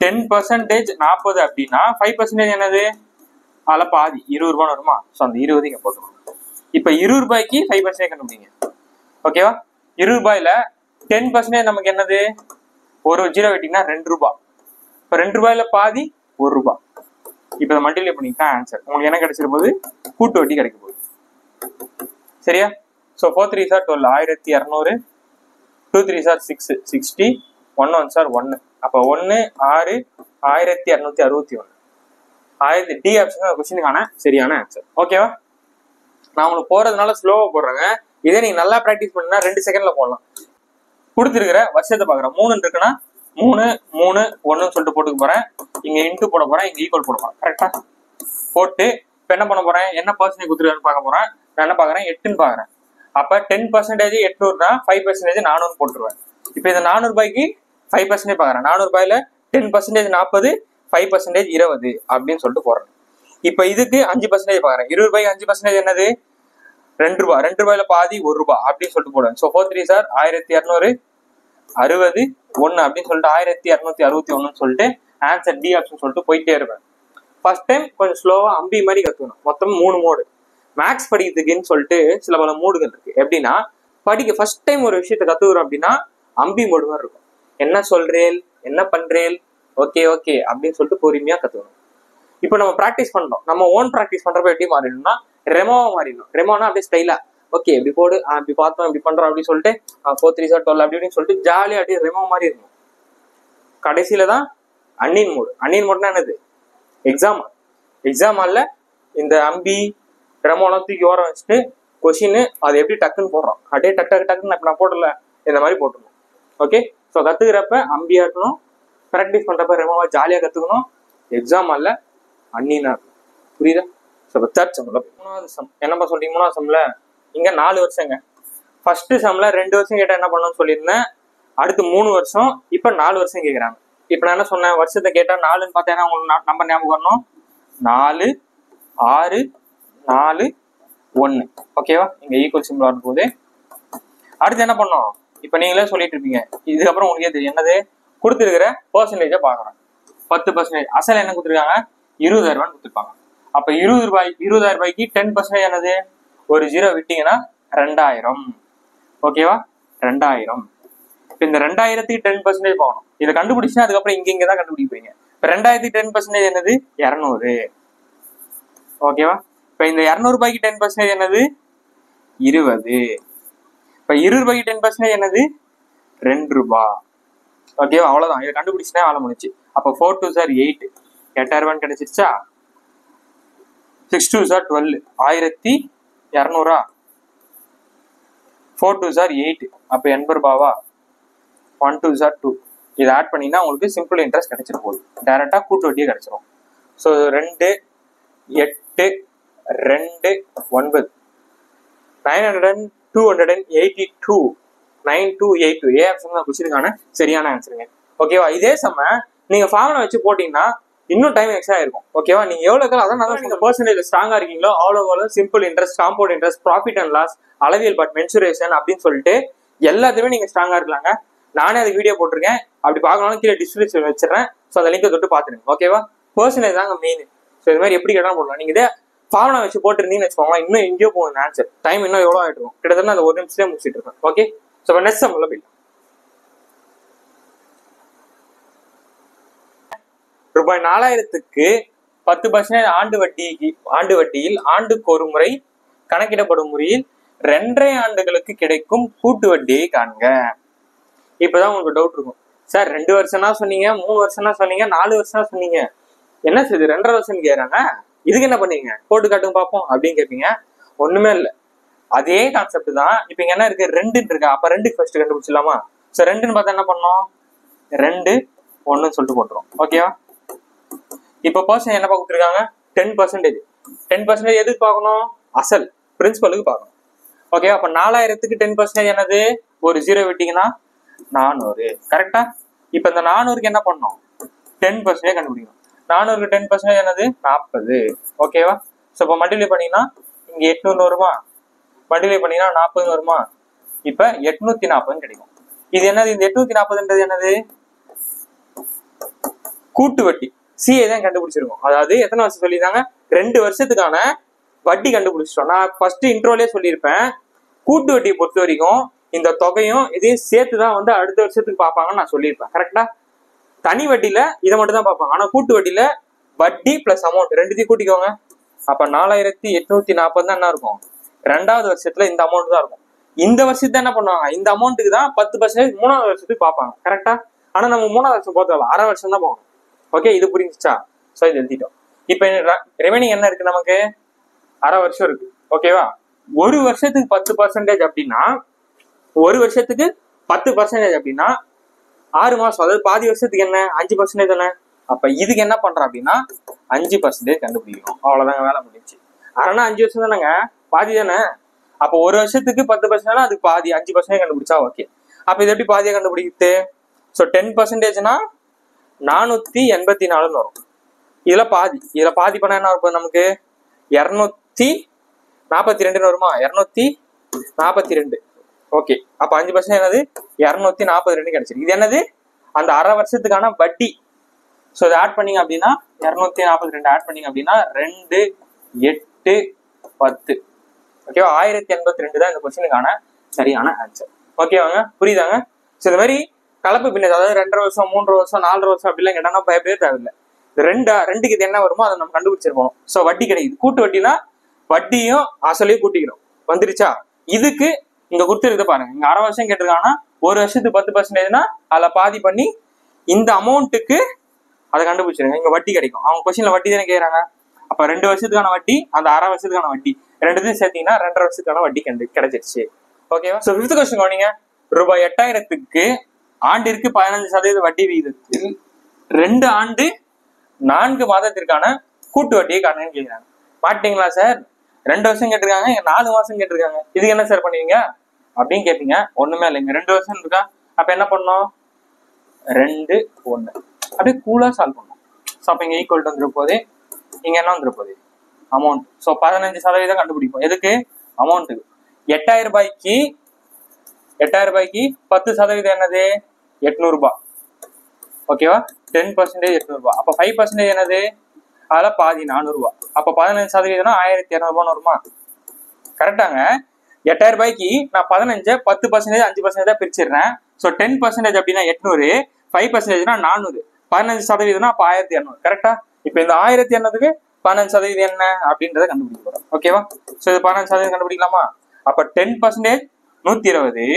10% 40 அப்படின்னா 5% என்னது? அதில் பாதி 20 ரூபான்னு வருமா? ஸோ அந்த 20 இங்க போட்டுருவோம். இப்ப 20 ரூபாய்க்கு 5% கண்டுபிடிங்க. ஓகேவா? 20 ரூபாயில 10% நமக்கு என்னது? ஒரு 0 வெட்டிங்கன்னா 2 ரூபாய். இப்ப 2 ரூபாயில பாதி 1 ரூபாய். இப்ப இதை மல்டிப்ளை பண்ணிட்டா ஆன்சர் உங்களுக்கு என்ன கிடைச்சிட போகுது? கூட்டு வட்டி கிடைக்க போகுது. சரியா? So 4 3 sir 12, 1200. 2 3 சார் 6, 60. 1 1 சார் 1. அப்ப 1 6 1261. டி ஆப்ஷன் கொஸ்டினுக்கான சரியான ஆன்சர். ஓகேவா? நான் உங்களுக்கு போறதுனால ஸ்லோவா போடுறேங்க. இதே நீங்க நல்லா பிராக்டிஸ் பண்ணா 2 செகண்ட்ல போடலாம். கொடுத்துருக்கிற வருஷத்தை பாக்குறேன். 3 இருக்குன்னா 3 3 1 சொல்லிட்டு போட்டுக்க போறேன். இங்க இன்ட்டு போட போறேன், இங்க ஈக்குவல் போட போறேன். கரெக்டா போட்டு இப்ப என்ன பண்ண போறேன்? என்ன பர்சன்டேஜ் கொடுத்துருக்கான்னு பார்க்க போறேன். நான் என்ன பாக்குறேன்? 8ன்னு பாக்குறேன். அப்ப 10% 800 5% 400 போட்டுருவேன். இப்ப இந்த 400 ரூபாய்க்கு 5% பாக்குறேன். 400 ரூபாயில 10% 40, 5% 20 அப்படின்னு சொல்லிட்டு போடுறேன். இப்ப இதுக்கு 5% பாக்குறேன். 20 ரூபாய்க்கு 5% என்னது? 2 ரூபாய். 2 ரூபாயில பாதி 1 ரூபாய் அப்படின்னு சொல்லிட்டு போடுவேன். ஸோ 4 3 சார் 1200 60 1 அப்படின்னு சொல்லிட்டு 1261 சொல்லிட்டு ஆன்சர் டி ஆப்ஷன் சொல்லிட்டு போயிட்டே இருப்பேன். ஃபர்ஸ்ட் டைம் கொஞ்சம் ஸ்லோவா அம்பி மாதிரி கத்துக்கணும். மொத்தம் 3 மோடு. மேக்ஸ் படிக்கிறதுக்குன்னு சொல்லிட்டு சில பல மோடுகள் இருக்கு. எப்படின்னா ஃபர்ஸ்ட் டைம் ஒரு விஷயத்த கத்துக்கிறோம் அப்படின்னா அம்பி மோடு மாதிரி இருக்கும். என்ன சொல்றேன், என்ன பண்றேன், ஓகே ஓகே அப்படின்னு சொல்லிட்டு பொறுமையா கத்துக்கணும். இப்போ நம்ம ப்ராக்டிஸ் பண்றோம். நம்ம ஓன் ப்ராக்டிஸ் பண்றப்ப எப்படி மாறிடணும்னா ரெமோவா மாறிடணும். ரெமோனா அப்படியே ஸ்டைலா ஓகே இப்படி போடு, இப்படி பார்த்தோம், இப்படி பண்றோம் அப்படின்னு சொல்லிட்டு 4 3 சார் 12 அப்படின்னு சொல்லிட்டு ஜாலியா அப்படியே ரெமோ மாதிரி இருக்கும். கடைசியில தான் அன்னின் மோடு. அன்னின் மோட்னா என்னது? எக்ஸாம் ஆல்ல இந்த அம்பி ரெமோலாம் தூக்கி ஓரம் வச்சுட்டு கொஸ்டின் அது எப்படி டக்குன்னு போடுறோம். அப்படியே டக்குன்னு நான் போடல, இந்த மாதிரி போட்டுருணும். ஓகே, ஸோ கத்துக்கிறப்ப அம்பியா இருக்கணும், ப்ராக்டிஸ் பண்றப்ப ரெமோவா ஜாலியா கத்துக்கணும். எக்ஸாம் ஆல்ல அன்னினா இருக்கணும். புரியுதா? ஸோ தேர்ட் சம்ல 3வது சம் என்னப்பா சொல்றீங்க? 3வது சம்ல இங்க 4 வருஷங்க. ஃபர்ஸ்ட் சம்ல 2 வருஷம் கேட்டா என்ன பண்ணணும்னு சொல்லியிருந்தேன். அடுத்து 3 வருஷம், இப்ப 4 வருஷம் கேட்கறாங்க. இப்ப நான் என்ன சொன்னேன்? வருஷத்தை கேட்டா 4ன்னு பார்த்தேன்னா உங்களுக்கு நம்பர் ஞாபகம் வரணும். 4 6 4 1. ஓகேவா? இங்க ஈக்குவல் சிம்பிள் வரும் போது அடுத்து என்ன பண்ணோம்? இப்ப நீங்களே சொல்லிட்டு இருப்பீங்க, இதுக்கப்புறம் உங்களுக்கே தெரியும் என்னது? கொடுத்துருக்கிற பெர்சன்டேஜை பாக்குறேன். 10%. அசல் என்ன கொடுத்துருக்காங்க? 20,000 ரூபான்னு கொடுத்துருப்பாங்க. அப்ப 20,000 ரூபாய்க்கு 10% என்னது? ஒரு 0 விட்டீங்கன்னா 2000. ஓகேவா? 2000. இப்ப இந்த 2000க்கு 10% போகணும். இதை கண்டுபிடிச்சுன்னா அதுக்கப்புறம் இங்கதான் கண்டுபிடிப்பீங்க. இப்ப 2000க்கு 10% என்னது? 200. ஓகேவா? இப்ப இந்த 200 ரூபாய்க்கு 10% என்னது? 20. இப்ப 20 ரூபாய்க்கு 10% என்னது? 2 ரூபாய். ஓகேவா? அவ்வளவுதான். இதை கண்டுபிடிச்சுன்னா ஆள முடிச்சு. அப்ப 4 2 சார் 8, 8000 ரூபான்னு கிடைச்சிருச்சா? 6 2 சார் 12, 1200. 4 2 சார் 8, அப்ப 80 ரூபாவா? 1 2 சார் 2. இதை ஆட் பண்ணீங்கன்னா உங்களுக்கு சிம்பிள் இன்ட்ரெஸ்ட் கிடைச்சிட போகுது. டைரக்டா கூட்டு வட்டியே கிடைச்சிரும். ஸோ 2 8 2 9 982 9282. ஏ ஆப்ஷன் தான் கொஸ்டினுக்கான சரியான ஆன்சருங்க. ஓகேவா? இதே சம நீங்க ஃபார்முலா வச்சு போட்டீங்கன்னா இன்னும் டைம் எக்ஸ்ட்ரா இருக்கும். ஓகேவா? நீங்க எவ்வளவு அதான் நீங்க பெர்சன்டேஜ் ஸ்ட்ராங்கா இருக்கீங்களோ அவ்வளவு simple interest, compound interest, profit and loss, அளவியல் பட் மென்சுரேஷன் அப்படின்னு சொல்லிட்டு எல்லாத்துமே நீங்க ஸ்ட்ராங்கா இருக்கலாங்க. நானே அது வீடியோ போட்டிருக்கேன். அப்படி பார்க்கணும் கீழே டிஸ்கிரிப்ஷன் வச்சிடறேன். ஸோ அந்த லிங்கை தொட்டு பாத்துருங்க. ஓகேவா? பெர்சன்டேஜ் தாங்க மெயின். ஸோ இது மாதிரி எப்படி கேட்டாலும் போடலாம். நீங்க இதே ஃபார்முலா வச்சு போட்டுருந்தீங்கன்னு வச்சுக்கோங்களேன், இன்னும் எங்கேயோ போகும் ஆன்சர். டைம் இன்னும் எவ்வளவு ஆயிட்டு இருக்கும்? கிட்டத்தட்ட அந்த 1 நிமிஷத்துல முடிச்சுட்டு இருக்கேன். ஓகே, ஸோ நெக்ஸ்ட் சம் உள்ள போயிடலாம். ரூபாய் 4000க்கு 10% ஆண்டு வட்டியில் ஆண்டுக்கு ஒரு முறை கணக்கிடப்படும் முறையில் 2.5 ஆண்டுகளுக்கு கிடைக்கும் கூட்டு வட்டியை காண்க. இப்பதான் உங்களுக்கு டவுட் இருக்கும், சார் 2 வருஷம்னா சொன்னீங்க, 3 வருஷம்னா சொன்னீங்க, 4 வருஷம் சொன்னீங்க, என்ன செய்யுது 2.5 வருஷம் கேட்கறாங்க, இதுக்கு என்ன பண்ணீங்க போட்டு காட்டுங்க பார்ப்போம் அப்படின்னு கேட்பீங்க. ஒண்ணுமே இல்லை, அதே கான்செப்ட் தான். இப்ப இங்க என்ன இருக்கு, 2 இருக்கா, அப்ப 2க்கு ஃபர்ஸ்ட் கண்டுபிடிச்சிடலாமா? சோ 2ன்னு பார்த்தா என்ன பண்ணோம், 2 1 சொல்லிட்டு போட்டுரும். ஓகேவா? இப்ப பர்சன் என்ன கொடுத்துருக்காங்க, 10%. 10% எதுக்கு பார்க்கணும், அசல் பிரின்சிபலுக்கு பார்க்கணும். ஓகேவா? அப்ப 4000க்கு 10% என்னது, ஒரு 0 விட்டீங்கன்னா 400. கரெக்டா? இப்ப இந்த 400க்கு என்ன பண்ணணும், 10% கண்டுபிடிக்கணும். 400க்கு 10% என்னது, 40. ஓகேவா? சோ இப்ப மல்டிப்ளை பண்ணீங்கன்னா இங்க 800 வருமா, மல்டிப்ளை பண்ணீங்கன்னா 40 வருமா, இப்ப 840 கிடைக்கும். இது என்னது, இந்த 840ன்றது என்னது, கூட்டு வட்டி. சிஏ தான் கண்டுபிடிச்சிருக்கோம். அதாவது எத்தனை வருஷம் சொல்லியிருந்தாங்க, 2 வருஷத்துக்கான வட்டி கண்டுபிடிச்சிட்டோம். நான் ஃபர்ஸ்ட் இன்ட்ரோலயே சொல்லியிருப்பேன், கூட்டு வட்டியை பொறுத்த வரைக்கும் இந்த தொகையும் இதையும் சேர்த்துதான் வந்து அடுத்த வருஷத்துக்கு பார்ப்பாங்கன்னு நான் சொல்லியிருப்பேன். கரெக்டா? தனி வட்டியில இதை மட்டும் தான் பார்ப்பாங்க. ஆனா கூட்டு வட்டியில வட்டி பிளஸ் அமௌண்ட் ரெண்டுத்தையும் கூட்டிக்கோங்க. அப்ப 4840 தான் என்ன இருக்கும், 2வது வருஷத்துல இந்த அமௌண்ட் தான் இருக்கும். இந்த வருஷத்துக்கு என்ன பண்ணுவாங்க, இந்த அமௌண்ட்டுக்கு தான் 10% 3வது வருஷத்துக்கு பார்ப்பாங்க. கரெக்டா? ஆனா நம்ம 3வது வருஷம் போறதுல 1/2 வருஷம் தான் போகணும். ஓகே, இது புரிஞ்சுச்சா? சோ இது எழுதிட்டோம். இப்ப ரெவென்யூ என்ன இருக்கு, நமக்கு 1/2 வருஷம் இருக்கு. ஓகேவா? ஒரு வருஷத்துக்கு 10% அப்படின்னா, ஒரு வருஷத்துக்கு 10% அப்படின்னா 6 மாசம், அதாவது பாதி வருஷத்துக்கு என்ன 5% தானே. அப்ப இதுக்கு என்ன பண்றோம் அப்படின்னா 5% கண்டுபிடிக்கணும். அவ்வளவுதாங்க, வேலை முடிஞ்சு. ஆனா 5 வருஷம் தானேங்க, பாதி தானே. அப்ப ஒரு வருஷத்துக்கு 10% அதுக்கு பாதி 5% கண்டுபிடிச்சா ஓகே. அப்ப இது எப்படி பாதியா கண்டுபிடிக்குது? ஸோ 10%னா 484 வரும். இதுல பாதி பண்ணா என்ன இருக்கும், நமக்கு 242 வருமா, 242. ஓகே, அப்ப 5% என்னது, 242 கிடைச்சிருக்கு. இது என்னது, அந்த 1/2 வருஷத்துக்கான வட்டி. ஸோ இதை ஆட் பண்ணீங்க அப்படின்னா 242 ஆட் பண்ணீங்க அப்படின்னா 2 8 10. ஓகேவா? 1082 தான் இந்த கொஸ்டினுக்கான சரியான ஆன்சர். ஓகேவாங்க, புரியுதாங்க? ஸோ இந்த மாதிரி கலப்பு பின்னது, அதாவது 2.5 வருஷம் 3 வருஷம் 4 வருஷம் அப்படிலாம் கேட்டா பயப்படவே தேவையில்லை. 2க்கு இது என்ன வருமோ அதை நம்ம கண்டுபிடிச்சிருக்கோம். ஸோ வட்டி கிடைக்குது. கூட்டு வட்டினா வட்டியும் அசலையும் கூட்டிக்கணும். வந்துருச்சா? இதுக்கு இங்க கொடுத்துருக்க பாருங்க, இங்க 1/2 வருஷம் கேட்டிருக்காங்கன்னா ஒரு வருஷத்துக்கு 10%னா அதுல பாதி பண்ணி இந்த அமௌண்ட்டுக்கு அதை கண்டுபிடிச்சிருங்க. இங்க வட்டி கிடைக்கும். அவங்க கொஸ்டின்ல வட்டி தானே கேட்கறாங்க. அப்ப 2 வருஷத்துக்கான வட்டி, அந்த 1/2 வருஷத்துக்கான வட்டி, ரெண்டுத்தையும் சேர்த்தீங்கன்னா 2.5 வருஷத்துக்கான வட்டி கிடைச்சிருச்சு. ஓகேவா? சோ 5th கொஸ்டின் கவனிங்க. ரூபாய் 8000க்கு ஆண்டிற்கு 15% வட்டி விகிதத்தில் 2 ஆண்டு 4 மாதத்திற்கான கூட்டு வட்டியை காணுன்னு கேட்கிறாங்க. மாட்டீங்களா சார், 2 வருஷம் கேட்டிருக்காங்க, 4 மாசம் கேட்டிருக்காங்க, இதுக்கு என்ன சார் பண்ணுவீங்க அப்படின்னு கேட்பீங்க. ஒண்ணுமே இல்லைங்க, 2 வருஷம் இருக்கா, அப்ப என்ன பண்ணணும், 2 1 அப்படியே கூலா சால்வ் பண்ணணும். ஸோ அப்ப இங்க ஈக்குவல் வந்துரு போது, இங்க என்ன வந்துரு போகுது, அமௌண்ட். ஸோ 15% கண்டுபிடிப்போம். எதுக்கு, அமௌண்ட்டுக்கு. 8000 ரூபாய்க்கு 10% என்னது, 800 ரூபாய். ஓகேவா? 10% 800 ரூபாய். அப்ப 5% என்னது, அதுல பாதி 400 ரூபாய். அப்ப 15% 1200 ரூபாய் வருமா? கரெக்டாங்க. 8000 ரூபாய்க்கு நான் 15 10% 5% தான் பிரிச்சிடுறேன். ஸோ 10% அப்படின்னா 800, 5%னா 400, 15% அப்ப 1200. கரெக்டா? இப்ப இந்த 1200க்கு 15% என்ன அப்படின்றத கண்டுபிடிக்க போறோம். ஓகேவா? ஸோ இது 15% கண்டுபிடிக்கலாமா? அப்ப 10% 120,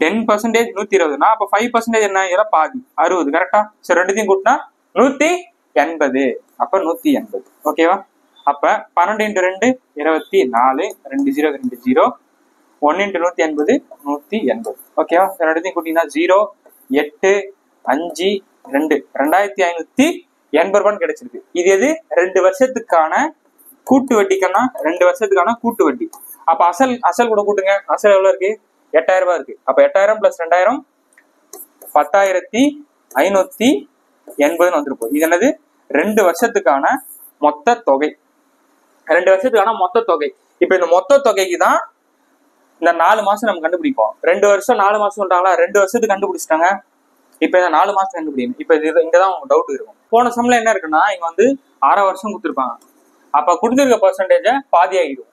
10% 120னா அப்ப 5% என்ன, இதெல்லாம் பாதி 60. கரெக்டா? ஸோ ரெண்டுத்தையும் கூட்டினா 180. அப்ப 180. ஓகேவா? அப்ப 12 × 2 24, 2 0 2 0, 1 × 180 180. ஓகேவா? ரெண்டுத்தையும் கூட்டினா 0 8 5 2 2580 ரூபான்னு கிடைச்சிருக்கு. இது எது, 2 வருஷத்துக்கான கூட்டு வட்டிக்கான 2 வருஷத்துக்கான கூட்டு வட்டி. அப்ப அசல் கூட கூட்டுங்க. அசல் எவ்வளவு இருக்கு, 8000 ரூபாய் இருக்கு. அப்ப 8000 + 2000 10580 வந்துருப்போம். இது என்னது, 2 வருஷத்துக்கான மொத்த தொகை. 2 வருஷத்துக்கான மொத்த தொகை. இப்ப இந்த மொத்த தொகைக்கு தான் இந்த 4 மாசம் நம்ம கண்டுபிடிப்போம். 2 வருஷம் 4 மாசம் சொல்றாங்களா, 2 வருஷத்துக்கு கண்டுபிடிச்சிட்டாங்க. இப்ப இந்த 4 மாசம் கண்டுபிடிக்கணும். இப்ப இது இங்கதான் உங்களுக்கு டவுட் இருக்கும். போன சம்ல என்ன இருக்குன்னா, இங்க வந்து 1/2 வருஷம் கொடுத்துருப்பாங்க. அப்ப கொடுத்துருக்க பர்சன்டேஜ பாதி ஆகிடும்.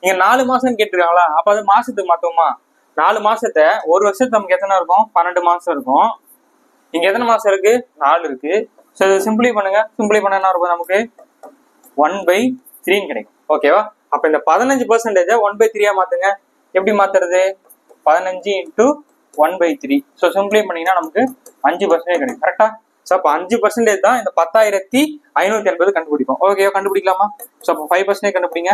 இங்க 4 மாசம் கேட்டிருக்காங்களா, அப்ப அது மாசத்துக்கு மாத்தோமா, 4 மாசத்தை ஒரு வருஷத்துக்கு நமக்கு எத்தனை இருக்கும், 12 மாசம் இருக்கும். இங்க எத்தனை மாசம் இருக்கு, 4 இருக்கு. ஸோ இதை சிம்பிளை பண்ணுங்க. சிம்பிளை பண்ண என்ன இருக்கும் நமக்கு 1/3 கிடைக்கும். ஓகேவா? அப்ப இந்த 15% 1/3 மாத்துங்க. எப்படி மாத்துறது? 15 × 1/3. ஸோ சிம்பிளை பண்ணீங்கன்னா நமக்கு 5% கிடைக்கும். கரெக்டா? ஸோ அப்போ 5% தான் இந்த 10,580 கண்டுபிடிப்போம். ஓகேவா? கண்டுபிடிக்கலாமா? ஸோ அப்போ 5% கண்டுபிடிங்க.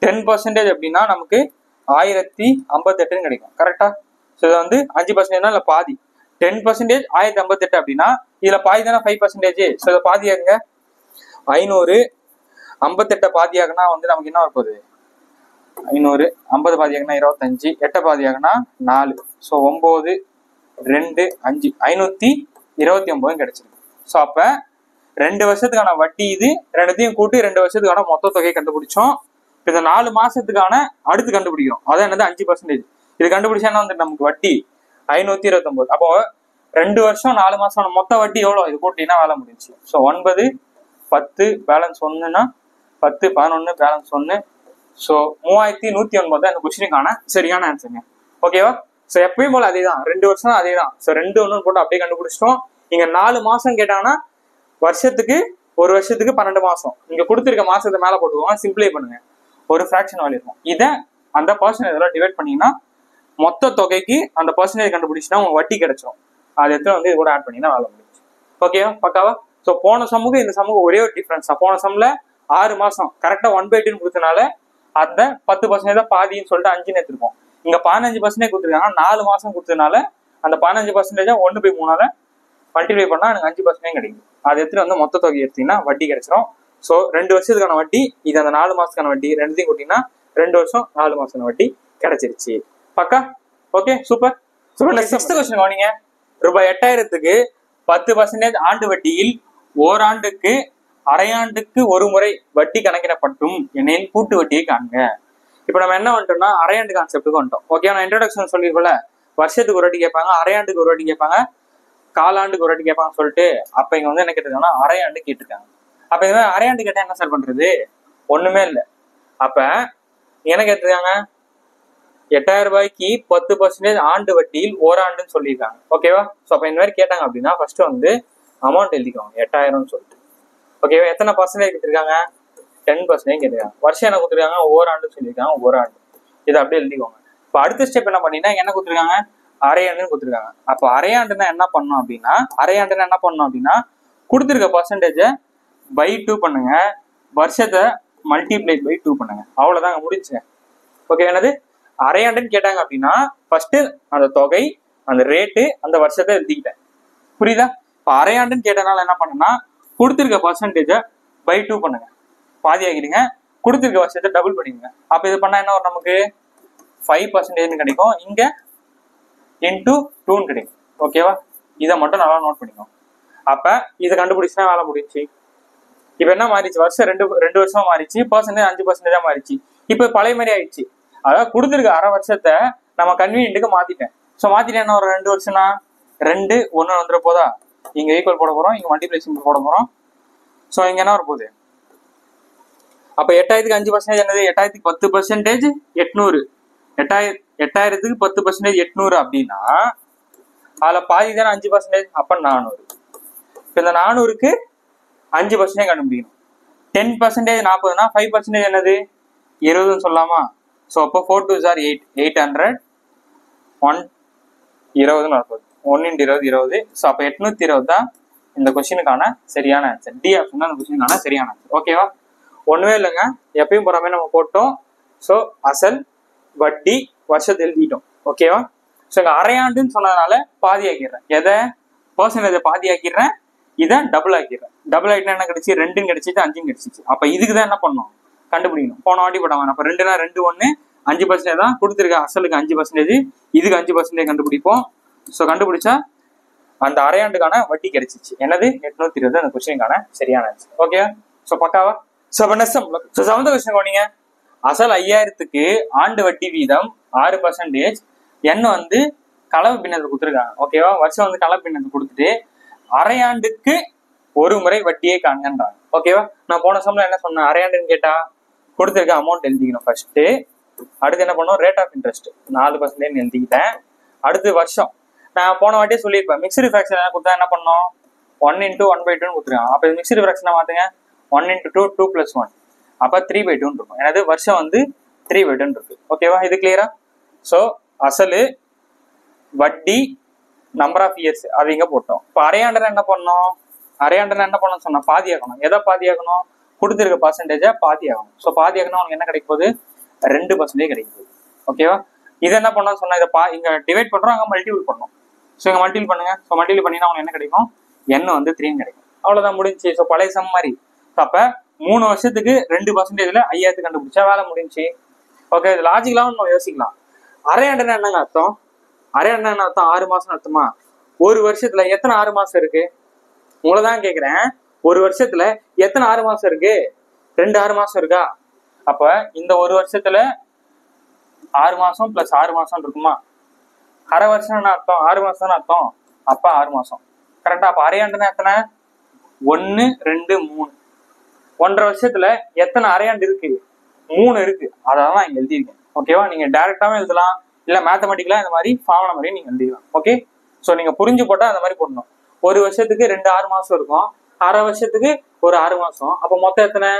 10% அப்படின்னா நமக்கு 1058 கிடைக்கும். கரெக்டா? ஸோ இது வந்து 5% இல்லை பாதி. 10% 1058 அப்படின்னா இதுல பாதி தானே 5%. ஸோ இதை பாதியாகுங்க. 500 58 பாதியாகுனா வந்து நமக்கு என்ன வரப்போகுது? 500 50 பாதியாகுனா 25, 8 பாதியாகுனா 4. ஸோ 9 2 5 529 கிடைச்சிருக்கு. ஸோ அப்ப 2 வருஷத்துக்கான வட்டி இது. ரெண்டுத்தையும் கூட்டி 2 வருஷத்துக்கான மொத்த தொகையை கண்டுபிடிச்சோம். இந்த 4 மாசத்துக்கான அடுத்து கண்டுபிடிக்கிறோம். அதான் என்னது? 5%. இது கண்டுபிடிச்சா என்ன வந்து நமக்கு வட்டி 529. அப்போ 2 வருஷம் 4 மாசம் மொத்த வட்டி எவ்வளோ? இது கூட்டினா வேலை முடிஞ்சு. ஸோ 9 10 பேலன்ஸ் 1னா 10 11 பேலன்ஸ் 1. ஸோ 3109 தான் இந்த கொஸ்டினுக்கான சரியான ஆன்சருங்க. ஓகேவா? ஸோ எப்பயும் போல அதே தான். 2 வருஷம் அதே தான். ஸோ 2 1 போட்டு அப்படியே கண்டுபிடிச்சிட்டோம். இங்க 4 மாசம் கேட்டாங்கன்னா வருஷத்துக்கு ஒரு வருஷத்துக்கு 12 மாசம். இங்க கொடுத்துருக்க மாசத்தை மேல போட்டுக்கோங்க. சிம்பிளை பண்ணுங்க. ஒரு ஃபிராக்ஷன் வேல்யூ இருக்கும். இதை அந்த பர்சன்டேஜ் டிவைட் பண்ணீங்கன்னா மொத்த தொகைக்கு அந்த பர்சன்டேஜ் கண்டுபிடிச்சுன்னா உங்க வட்டி கிடைச்சிடும். அது எத்தனை வந்து இது கூட ஆட் பண்ணினா வேலை முடிஞ்சு. ஓகேவா? பக்காவா? ஸோ போன சமூகம் இந்த சமூகம் ஒரே ஒரு டிஃபரன்ஸ். போன சம்ல 6 மாசம் கரெக்டா 1/2 கொடுத்தனால அந்த 10% பாதின்னு சொல்லிட்டு 5 எடுத்துருக்கோம். இங்க 15% கொடுத்துருக்காங்க. 4 மாசம் கொடுத்ததுனால அந்த 15% 1/3 மல்டிப்ளை பண்ணா எனக்கு 5% கிடைக்கும். அது எடுத்துட்டு வந்து மொத்த தொகை எடுத்தீங்கன்னா வட்டி கிடைச்சிடும். ஸோ 2 வருஷத்துக்கான வட்டி இது. அந்த 4 மாசத்துக்கான வட்டி ரெண்டுத்தையும் கூட்டிங்கன்னா 2 வருஷம் 4 மாசம் வட்டி கிடைச்சிருச்சு. பக்கா? Okay, super. நெக்ஸ்ட் கொஸ்டின் கவனிங்க. ரூபாய் 8000க்கு 10% ஆண்டு வட்டியில் ஓராண்டுக்கு அரையாண்டுக்கு ஒரு முறை வட்டி கணக்கிடப்பட்டும் எனில் கூட்டு வட்டியை காண்க. இப்ப நம்ம என்ன வந்துட்டோம்னா அரையாண்டு கான்செப்டுக்கு வந்துட்டோம். ஓகே, நான் இன்ட்ரோடக்ஷன் சொல்லிருக்கோம்ல, வருஷத்துக்கு ஒரு வாட்டி கேட்பாங்க, அரையாண்டுக்கு ஒரு வாட்டி கேட்பாங்க, காலாண்டுக்கு ஒரு வாட்டி கேட்பாங்க சொல்லிட்டு. அப்ப இங்க வந்து என்ன கேட்டிருக்காங்கன்னா அரையாண்டு கேட்டிருக்காங்க. அப்ப இந்த மாதிரி அரையாண்டு கேட்டா என்ன சார் பண்றது? ஒண்ணுமே இல்லை. அப்ப என்ன கேட்டிருக்காங்க? 8000 ரூபாய்க்கு 10% ஆண்டு வட்டியில் ஓராண்டுன்னு சொல்லியிருக்காங்க. ஓகேவா? ஸோ அப்ப இந்த மாதிரி கேட்டாங்க அப்படின்னா ஃபர்ஸ்ட் வந்து அமௌண்ட் எழுதிக்கோங்க 8000 சொல்லிட்டு. ஓகேவா? எத்தனை பர்சன்டேஜ் கொடுத்துருக்காங்க? 10% கேட்டிருக்காங்க. வருஷம் என்ன கொடுத்துருக்காங்க? ஓராண்டுன்னு சொல்லியிருக்காங்க. ஓராண்டு. இதை அப்படியே எழுதிக்கோங்க. இப்போ அடுத்த ஸ்டெப் என்ன பண்ணீங்கன்னா என்ன கொடுத்துருக்காங்க? அரையாண்டுன்னு கொடுத்துருக்காங்க. அப்போ அரையாண்டுன்னா என்ன பண்ணணும் அப்படின்னா கொடுத்துருக்க பர்சன்டேஜை by 2 பண்ணுங்க, வருஷத்தை மல்டிப்ளை by 2 பண்ணுங்க. அவ்வளவுதாங்க, முடிச்சுங்க. ஓகே, என்னது அரையாண்டுன்னு கேட்டாங்க அப்படின்னா ஃபர்ஸ்ட் அந்த தொகை, அந்த ரேட்டு, அந்த வருஷத்தை எழுதிக்கிட்டேன். புரியுதா? இப்போ அரையாண்டுன்னு கேட்டனால என்ன பண்ணுன்னா கொடுத்துருக்க பர்சன்டேஜை by 2 பண்ணுங்க, பாதி ஆகிடுங்க. கொடுத்துருக்க வருஷத்தை டபுள் பண்ணிடுங்க. அப்போ இது பண்ணா என்ன வரும்? நமக்கு 5% கிடைக்கும். இங்க இன்டூ 2 கிடைக்கும். ஓகேவா? இதை மட்டும் நல்லா நோட் பண்ணிக்கோங்க. அப்ப இதை கண்டுபிடிச்சுன்னா வேலை முடிச்சு. இப்ப என்ன மாறிச்சு? வருஷம் ரெண்டு வருஷமா மாறிச்சு. பர்சன்டேஜ் 5% மாறிச்சு. இப்ப பழைய மாதிரி ஆயிடுச்சு. அதாவது கொடுத்துருக்க அரை வருஷத்தை நம்ம கன்வீனியன்ட்டுக்கு மாத்திட்டேன். ஸோ மாத்திட்டேன் என்ன ஒரு 2 வருஷம்னா 2 1 வந்துட போதா? இங்க ஈக்குவல் போட போறோம், இங்க மல்டிப்ளை சிம்பிள் போட போறோம். ஸோ இங்க என்ன வர போகுது? அப்ப 8000க்கு 5% என்னது? 8000க்கு 10% 800. 8000க்கு 10% 800 அப்படின்னா அதுல பாதி தானே 5%. அப்ப 400. இப்ப இந்த 400க்கு 5% கண்டுபிடிக்கணும். 10% 40னா 5% என்னது? 20 சொல்லலாமா? ஸோ அப்போ 4 2s are 8, 800, 1 20 நடக்குது. 1 × 20 20. ஸோ அப்போ 820 தான் இந்த கொஸ்டினுக்கான சரியான ஆன்சர். டி ஆப்ஷன் தான் இந்த கொஸ்டினுக்கான சரியான ஆன்சர். ஓகேவா? ஒண்ணுமே இல்லைங்க, எப்பயும் போற மாதிரி நம்ம போட்டோம். ஸோ அசல் வட்டி வருஷத்தை எழுதிட்டோம். ஓகேவா? ஸோ இங்க அரையாண்டுன்னு சொன்னதுனால பாதி ஆக்கிடுறேன். எதை? பர்சன்டேஜை பாதி ஆக்கிடுறேன். இதை டபுள் ஆக்கிடுறேன். டபுள் ஆகிட்டா என்ன கிடைச்சி? 2 கிடைச்சிச்சு, 5 கிடைச்சிச்சு. அப்ப இதுக்கு தான் என்ன பண்ணணும்? கண்டுபிடிக்கணும். போன வாட்டி போட்டாங்க. அப்ப 2னா 2 1 5% தான் கொடுத்துருக்க. அசலுக்கு 5%, இதுக்கு 5% கண்டுபிடிப்போம். ஸோ கண்டுபிடிச்சா அந்த அரையாண்டுக்கான வட்டி கிடைச்சிச்சு. என்னது? 820 அந்த கொஸ்டினுக்கான சரியான ஆன்சர். ஓகே, ஸோ பக்காவா? ஸோ அப்ப நெக்ஸ்ட் ஸோ 7th கொஸ்டின் போனீங்க. அசல் 5000க்கு ஆண்டு வட்டி வீதம் 6%. என்ன வந்து கலவு பின்னத்தை கொடுத்துருக்காங்க. ஓகேவா? வருஷம் வந்து கலவு பின்னத்தை கொடுத்துட்டு அரையாண்டுக்கு ஒரு முறை வட்டியை காண்கன்றாங்க. ஓகேவா? நான் போன சம்ல என்ன சொன்னேன்? அரையாண்டுன்னு கேட்டா கொடுத்துருக்க அமௌண்ட் எழுதிக்கணும் ஃபர்ஸ்ட். அடுத்து என்ன பண்ணுவோம்? ரேட் ஆஃப் இன்ட்ரெஸ்ட் 4% எழுதிக்கிட்டேன். அடுத்து வருஷம் நான் போன வாட்டியே சொல்லியிருப்பேன். மிக்ஸ்டு ஃபிராக்ஷன் என்ன கொடுத்தா என்ன பண்ணோம்? 1 into 1/2 கொடுத்துருக்காங்க. அப்போ இது மிக்சடு ஃப்ராக்ஷனை மாற்றுங்க. 1 into 2 2 + 1 அப்போ 3/2 இருக்கும். எனது வருஷம் வந்து 3/2 இருக்கு. ஓகேவா? இது கிளியரா? ஸோ அசலு வட்டி நம்பர் ஆஃப் இயர்ஸ் அது இங்கே போட்டோம். இப்போ அரையாண்டுனா என்ன பண்ணணும்? அரையாண்டுனா என்ன பண்ணணும்னு சொன்னால் பாதி ஆகணும். எதை பாதி ஆகணும்? கொடுத்துருக்க பர்சன்டேஜை பாதி ஆகணும். ஸோ பாதி ஆகணும் உனக்கு என்ன கிடைக்கும் போது 2% கிடைக்கும் போது. ஓகேவா? இது என்ன பண்ணணும்னு சொன்னால் இதை இங்கே டிவைட் பண்ணுறோம், அங்கே மல்டிபிள் பண்ணணும். ஸோ இங்கே மல்டிபிள் பண்ணுங்க. ஸோ மல்டிபிள் பண்ணினா உங்களுக்கு என்ன கிடைக்கும்? n வந்து 3 கிடைக்கும். அவ்வளோதான் முடிஞ்சு. ஸோ பழைய சம் மாதிரி. அப்போ 3 வருஷத்துக்கு 2%ல 5000 கண்டுபிடிச்சா வேலை முடிஞ்சு. ஓகே, இது லாஜிக்கலாகவும் நம்ம யோசிக்கலாம். அரையாண்டுனா என்னங்க அர்த்தம்? அரையாண்டுனா என்ன அர்த்தம்? 6 மாசம் அர்த்தமா? ஒரு வருஷத்துல எத்தனை 6 மாசம் இருக்கு? உங்களை தான் கேட்குறேன். ஒரு வருஷத்துல எத்தனை 6 மாசம் இருக்கு? 2 6 மாசம் இருக்கா? அப்ப இந்த ஒரு வருஷத்துல 6 மாசம் + 6 மாசம் இருக்குமா? அரை வருஷம் என்ன அர்த்தம்? 6 மாசம் அர்த்தம். அப்ப 6 மாசம் கரெக்டா? அப்ப அரையாண்டுனா எத்தனை? 1 2 3. 1.5 வருஷத்துல எத்தனை அரையாண்டு இருக்கு? 3 இருக்கு. அதான் இங்க எழுதியிருக்கேன். ஓகேவா? நீங்க டைரக்டாவும் எழுதலாம், இல்ல மேத்தமெட்டிக்கலா இந்த மாதிரி ஃபார்முலா மாதிரி நீங்க எழுதிக்கலாம். ஓகே, ஸோ நீங்க புரிஞ்சு போட்டா அந்த மாதிரி போடணும். ஒரு வருஷத்துக்கு 2 6 மாசம் இருக்கும், அரை வருஷத்துக்கு ஒரு 6 மாசம். அப்போ மொத்தம் எத்தனை?